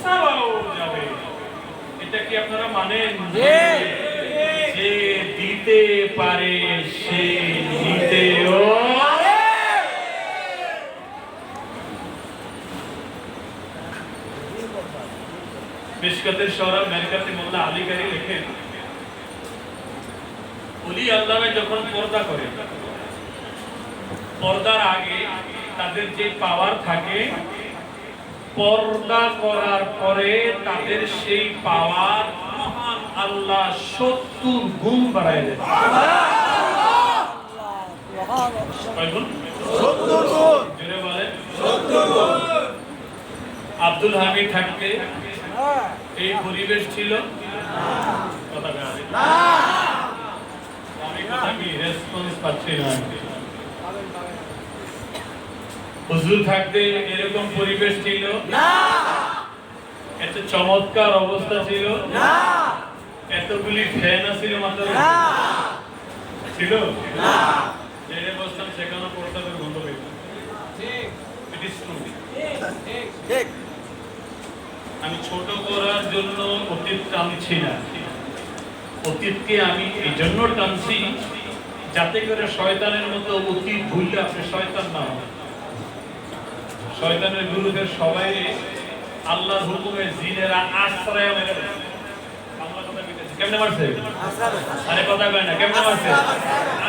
সাওয়াও যাবে। এটা কি আপনারা মানেন? যে দিতে পারে সে নিতেও মিশকাতের শরহ মেরকাতে মোল্লা আলী গারি লেখেন, ওলি আল্লাহরা যখন পর্দা করে, পর্দার আগে তাদের যে পাওয়ার থাকে, পর্দা করার পরে তাদের সেই পাওয়ার মহান আল্লাহ 70 গুণ বাড়ায় দেন। কয় গুণ? 70 গুণ। জোরে বলেন। 70 গুণ। আব্দুল হামিদ থাকতে এই পরিবেশ ছিল? কথা বলেন না। আমি কথা কি রেসপন্স পাচ্ছি না। হুজুর থাকতে এরকম পরিবেশ ছিল না, এত চমৎকার অবস্থা ছিল না, এতগুলি ফ্যান ছিল মাত্র না, ছিল না, যে বসতাম সেখানে পড়তে বন্ধ হয়ে গেল। ঠিক, ইট ইজ ট্রু। ঠিক। আমি ছোট করার জন্য অতীত টানছি না, অতীতকে আমি এই জন্য টানছি যাতে করে শয়তানের মতো অতীত ভুললে আপনি শয়তান না হন। শয়তানের বিরুদ্ধে সবাই আল্লাহর হুকুমে জিনেরা আশ্রয় মেরে দেয়। কেমনে মারছে? আরে কথা কয় না, কেমনে মারছে?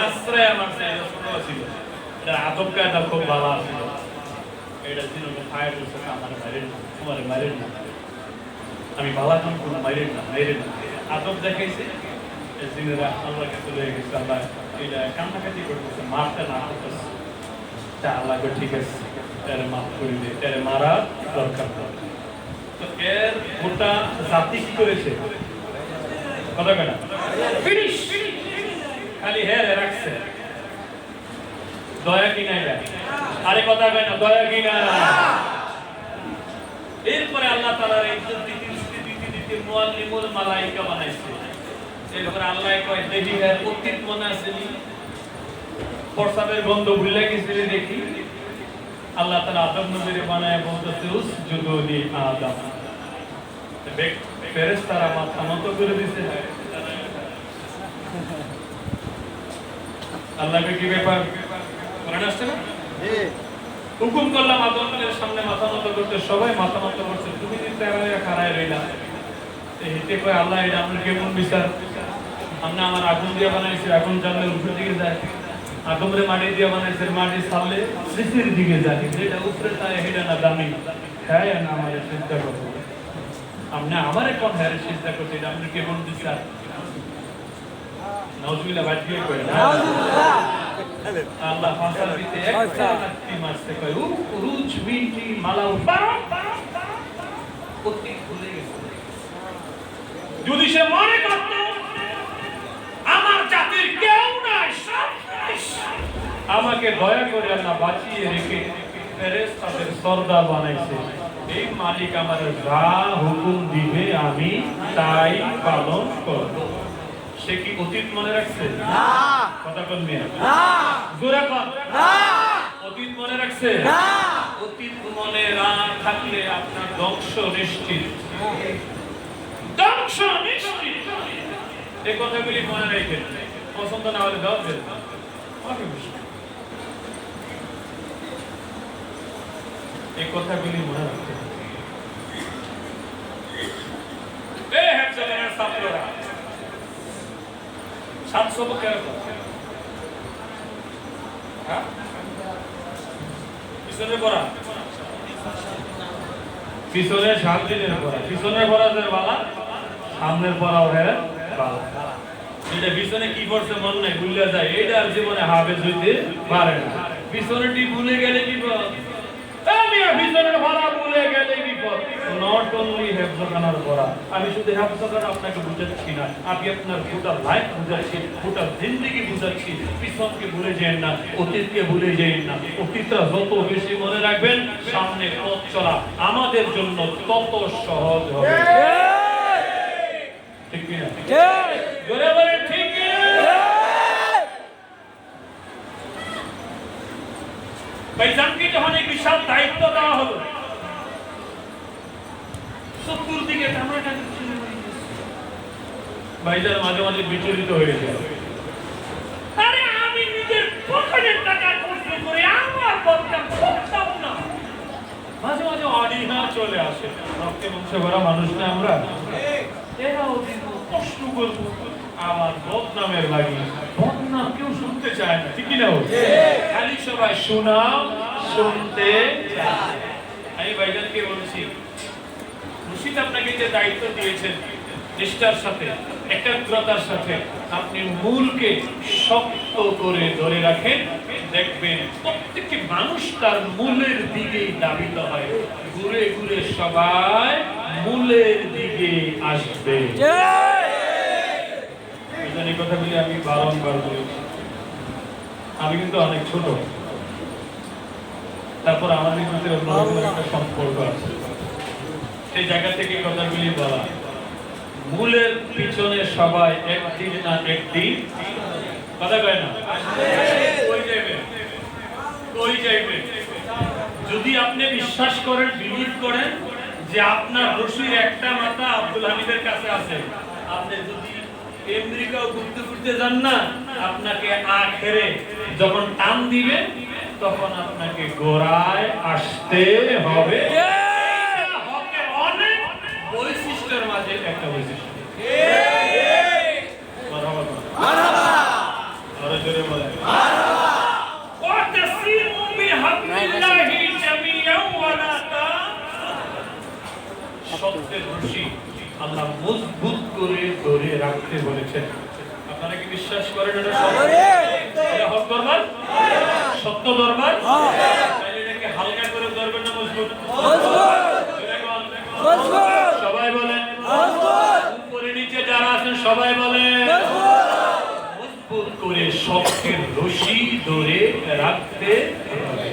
আশ্রয় মারছে। এটা ছোট ছিল, এটা আদব কায়দা খুব ভালো ছিল। এটা জিনকে ফায়ার করছে, আমার মারেন না, তোমার মারেন না, আমি ভালো কাম করলাম, মারেন না, মারেন না। আদব দেখাইছে, জিনেরা আল্লাহর কাছে রয়ে গেছে। আল্লাহ এটা কান্নাকাটি করতেছে, মারতে না করতেছে। তা আল্লাহকে ঠিক আছে, এর মাফ করে দে, এর মারা দরকার না। তো এর গোটা জাতি কি করেছে? কথা কয় না, ফিনিশ। খালি হের রাখছে, দয়া কি নাই? আরে কথা কয় না, দয়া কি না? এরপরে আল্লাহ তাআলা ইজ্জত দিতে মুআল্লিমুল মালায়েকা বানাইছে। এরপরে আল্লাহ কয়, দেখি এর অতীত মনে আছে নি? প্রসাবের গন্ধ ভুলে গেছে দেখি। আল্লাহ তাআলা আদম নবীরে বানায় বলতেছে, উসজুদু লি আদম। ফেরেশতারা মাথা নত করে দিয়েছে। আল্লাহকে কি ব্যাপার কোরআন আসছে না? হুকুম করলাম আদমের সামনে মাথা নত করতে, সবাই মাথা নত করছে। তুমি নিতে খাড়ায় রইলা। হেঁটে কয়, আল্লাহ এটা আপনার কেমন বিচার? আপনি আমার আগুন দিয়ে বানাইছে, আগুন জ্বাললে উপরের দিকে যায়। আদমরে মাটি দিয়ে বানাইছে, মাটি ছাড়লে নিচের দিকে যায়। যেটা উপরে যায় সেটা না দামি। হ্যাঁ না, আমার চিন্তা করবো আপনি আমারে কোন হ্যাঁ চিন্তা করছে, এটা আপনার কেমন বিচার? নাউজুবিল্লাহ বাদ দিয়ে কয় না। আল্লাহ ফাসার দিতে একটা হাতি মারতে কয়, রুজ বিনতি মালাউ বারম প্রতি ভুলে গেছে। যদি সে মনে করত আমার জাতির কেউ নাই, সব আমাকে দয়া করে আল্লাহ বাঁচিয়ে রেখে ফেরেশতাদের সরদার বানাইছে। এই মালিক আমার যা হুকুম দিবে আমি তাই পালন করব। সে কি অতীত মনে রাখছে? না। কথা বলবি না, জোরে কর না। অতীত মনে রাখছে? না। অতীত মনে না থাকলে আপনার ধ্বংস নিশ্চিত, ধ্বংস নিশ্চিত। এই কথাগুলি মনে রাখবেন। পছন্দ না হলে দাও দেন, এই কথাগুলি মনে রাখতে হবে। এই হ্যাঁ ছাত্ররা 700 বছর হ্যাঁ পিছনে পড়া, পিছনে 7 দিনের পড়া, পিছনে পড়াদের বালা, সামনের পড়াও হ্যাঁ বালা। এটা পিছনে কি পড়ছে মন নাই, ভুলে যায়। এটা আর জীবনে হাফেজ হইতে পারে না। পিছনেটি ভুলে গেলে বিপদ, আমি পিছনের পড়া ভুলে গেলে বিপদ। নট অনলি হেফজখানার পড়া, আমি শুধু হেফজখানা আপনাকে বুঝাচ্ছি না, আমি আপনার গোটা লাইফ বুঝাচ্ছি, গোটা জিন্দেগি বুঝাচ্ছি। পিছনকে ভুলে যেন না, অতীতকে ভুলে যেন না। অতীতটা যত বেশি মনে রাখবেন, সামনে পথ চলা আমাদের জন্য তত সহজ হবে। ঠিক কিনা? জোরে বলেন ঠিক কিনা? ভাইজানকে যখন এই বিশাল দায়িত্ব দেওয়া হলো, চতুর্দিকে টানাটানি শুরু হয়ে গেছে। ভাইজান মাঝে মাঝে বিচলিত হয়ে যায়। আরে আমি নিজের পকেটের টাকা খরচ করে আমার বদনাম করতাম না। মাঝে মাঝে অনীহা চলে আসে। রক্তে মাংসে ভরা মানুষ না আমরা, এরাও কিন্তু কষ্ট করবো আমার বদনামের লাগি। বদনাম কেউ শুনতে চায় না, ঠিক না? খালি সবাই শোনাও শুনতে চায়। আমি ভাইজানকে বলছি, মুর্শিদ আপনাকে যে দায়িত্ব দিয়েছেন, নিষ্ঠার সাথে একাগ্রতার সাথে আপনি মূলকে শক্ত করে ধরে রাখেন, দেখবেন প্রত্যেকটি মানুষ তার মূলের দিকেই ধাবিত হয়। ঘুরে ঘুরে সবাই মূলের দিকে আসবে। এই কথাগুলি আমি বারংবার বলেছি। আমি কিন্তু অনেক ছোট, তারপর আমাদের ভিতরে একটা সম্পর্ক আছে। সেই জায়গা থেকে কথাগুলি বলা। মূলের পিছনে সবাই একদিন না একদিন কথা কয় না, কই যাইবে। যদি আপনি বিশ্বাস করেন, বিলিভ করেন যে আপনার রশির একটা মাথা আব্দুল হামিদের কাছে আছে, আপনি যদি আমেরিকাও ঘুরতে ঘুরতে যান না, আপনাকে আখেরে যখন টান দিবে তখন আপনাকে গোড়ায় আসতে হবে। অনেক বৈশিষ্ট্যের মাঝে একটা বৈশিষ্ট্য। সত্যের রশি আল্লাহ মজবুত করে ধরে রাখতে বলেছেন। আপনারা কি বিশ্বাস করেন এটা হক দরবার, সত্য দরবার? এটাকে হালকা করে ধরবেন না মজবুত? সবাই বলেন, উপরে নিচে যারা আছেন সবাই বলেন, মজবুত করে সত্যের রশি ধরে রাখতে হবে।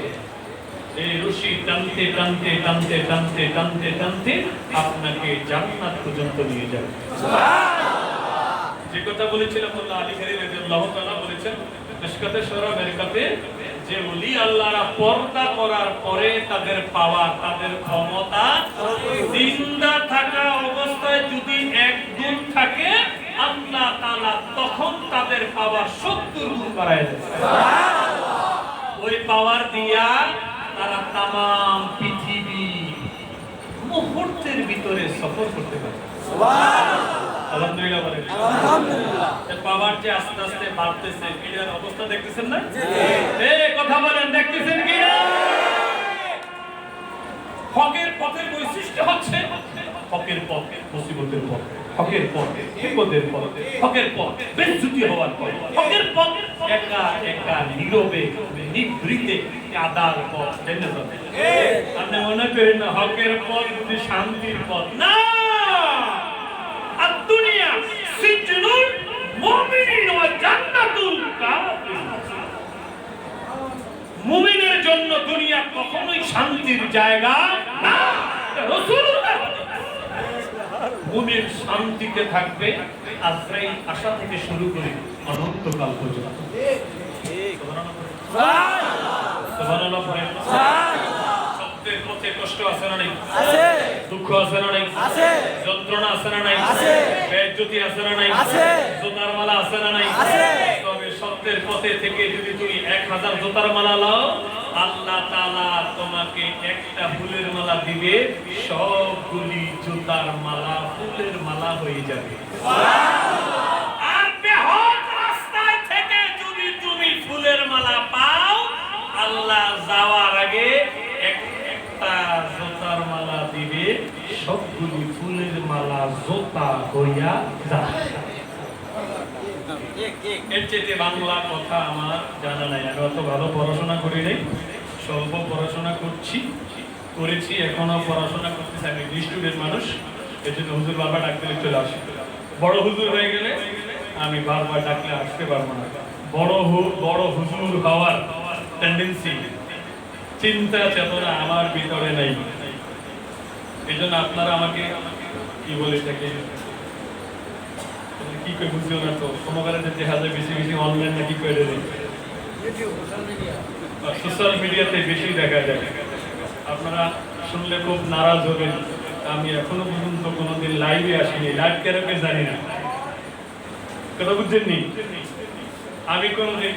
এই রশি টানতে টানতে টানতে টানতে টানতে টানতে আপনাকে জান্নাত পর্যন্ত নিয়ে যাবে। যে কথা বলেছিলাম আল্লাহ আলী খারি রাদিয়াল্লাহু তাআলা বলেছেন মিশকাতে সূরা বেরকাতে, যে ওলি আল্লাহরা পর্দা করার পরে তাদের পাওয়া, তাদের ক্ষমতা জিন্দা থাকা অবস্থায় যদি এক গুণ থাকে, আল্লাহ তাআলা তখন তাদের পাওয়ার 70 গুণ বাড়ায় দেয়। ওই পাওয়ার দিয়া তারা তামাম পৃথিবী মুহূর্তের ভিতরে সফর করতে পারে। আলহামদুলিল্লাহ বলেন। পাওয়ার যে আস্তে আস্তে বাড়তেছে, এটার অবস্থা দেখতেছেন না? এই কথা বলেন, দেখতেছেন কি না? হকের পথের বৈশিষ্ট্য হচ্ছে হকের পথ, মুসিবতের পথ, হকের পথ, বিপদের পথ, হকের পথ, বেজ্জতি হওয়ার পথ, হকের পথ একা একা নীরবে নিভৃতে কাদার পথ। আপনি মনে করেন না হকের পথ যদি শান্তির পথ না? দুনিয়া সিজনুল মুমিনিন ওয়া জান্নাতুল কাফির। মুমিনের জন্য দুনিয়া কখনোই শান্তির জায়গা না। রাসূলুল্লাহ মুমিন শান্তিতে থাকবে আজরাইল আসা থেকে শুরু করে অনন্তকাল পর্যন্ত। সুবহানাল্লাহ পড়েন। সত্যের পথে কষ্ট আছে না নাই? আছে। দুঃখ আছে না নাই? আছে। যন্ত্রণা আছে না নাই? আছে। বেজ্জতি আছে না নাই? আছে। জোতার মালা আছে না নাই? আছে। তবে সত্যের পথে থেকে যদি তুমি 1000 জোতার মালা লাও, আল্লাহ তাআলা তোমাকে একটা ফুলের মালা দিবে, সবগুলি জোতার মালা ফুলের মালা হয়ে যাবে। সুবহানাল্লাহ। আর বেহক রাস্তায় থেকে যদি তুমি ফুলের মালা পাও, আল্লাহ যাওয়ার আগে একটা জোতার মালা দিবে, সবগুলি ফুলের মালা জোতা হইয়া যাবে। এর চেয়ে বাংলা কথা আমার জানা নাই। আমি অত ভালো পড়াশোনা করি নাই, স্বল্প পড়াশোনা করেছি, এখনো পড়াশোনা করতেছি। আমি স্টুডেন্ট মানুষ, এই জন্য হুজুর বারবার ডাকতে চলে আসি। বড় হুজুর হয়ে গেলে আমি বারবার ডাকলে আসতে পারবো না। বড় হুজুর হওয়ার টেন্ডেন্সি, চিন্তা চেতনা আমার ভিতরে নেই। এই জন্য আপনারা আমাকে কি বলে থাকে, কি করে বুঝিও না তো, সমকালে দেখা যায় বেশি বেশি অনলাইন নাকি করে দেয়। সোশ্যাল মিডিয়াতে বেশি দেখা যায়। আপনারা শুনলে খুব নারাজ হবেন, আমি এখনো পর্যন্ত কোনোদিন লাইভে আসিনি, লাইভ কেন জানি না, কথা বুঝছেননি? আমি কোনোদিন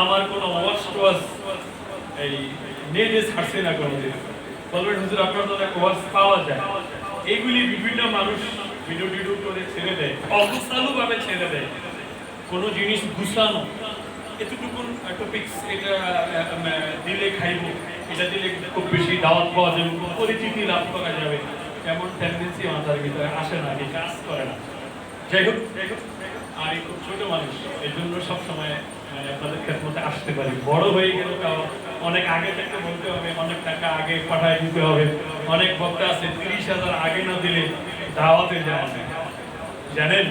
আমার কোনো ওয়াজ এই নেটে ছাড়ছি না কোনোদিন। বলবেন হুজুর আপনার তো অনেক ওয়াজ পাওয়া যায়, এইগুলি বিভিন্ন মানুষ ভিডিও টিডিও করে ছেড়ে দেয়, অগুছালু ভাবে ছেড়ে দেয়। কোনো জিনিস গুছানো, এতটুকুন টপিকস এটা দিলে খাইব, এটা দিলে খুব বেশি দাওয়াত পাওয়া যাবে, পরিচিতি লাভ করা যাবে, এমন টেন্ডেন্সি আমাদের ভিতরে আসে না, কি কাজ করে না। যাই হোক, আমি খুব ছোট মানুষ, এই জন্য সবসময় মানে আপনাদের খেদমতে আসতে পারি। বড় হয়ে গেলে তাও অনেক আগে থেকে বলতে হবে, অনেক টাকা আগে পাঠায় দিতে হবে। অনেক বক্তা আছে 30,000 আগে না দিলে দাওয়াতে যাওয়া যায়। জানেন,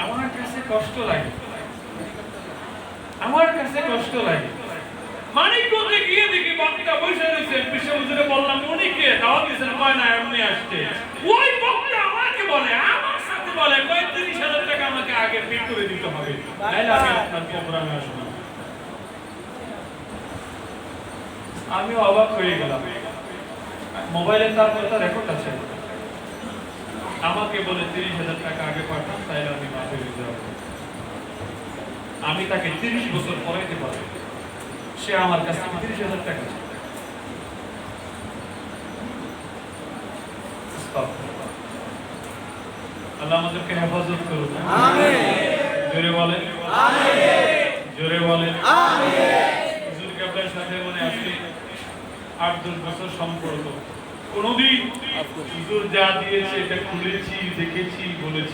আমার কাছে কষ্ট লাগে, আমার কাছে কষ্ট লাগে। মানিকগঞ্জে গিয়ে দেখি বক্তা বসে রয়েছে, বিশ্ব হুজুরে বললাম উনি কে, দাওয়াত দিয়েছেন, কয় না এমনি আসছে। ওই বক্তা আমাকে বলে, আমার সাথে বলে, কয় 30,000 টাকা আমাকে আগে পে করে দিতে হবে, নাইলে আমি আপনার প্রোগ্রামে আসবো না। আমি অবাক হয়ে গেলাম, মোবাইলে তারপরে তার রেকর্ড আছে, আমাকে বলে 30,000 টাকা আগে পাঠান, তাইলে আমি মাঠে যেতে হবে। আমি তাকে 30 বছর পড়াইতে পারবো, সে আমার কাছ থেকে 30,000 টাকা চায়। আল্লাহ আমাদেরকে হেফাজত করুন, আমিন। জোরে বলেন আমিন, জোরে বলেন আমিন। হুজুর কেবলার সাথে মানে আজকে 8-10 বছর সম্পর্ক, কোনদিন হুজুর যা দিয়েছে এটা খুলেছি, দেখেছি, বলেছি।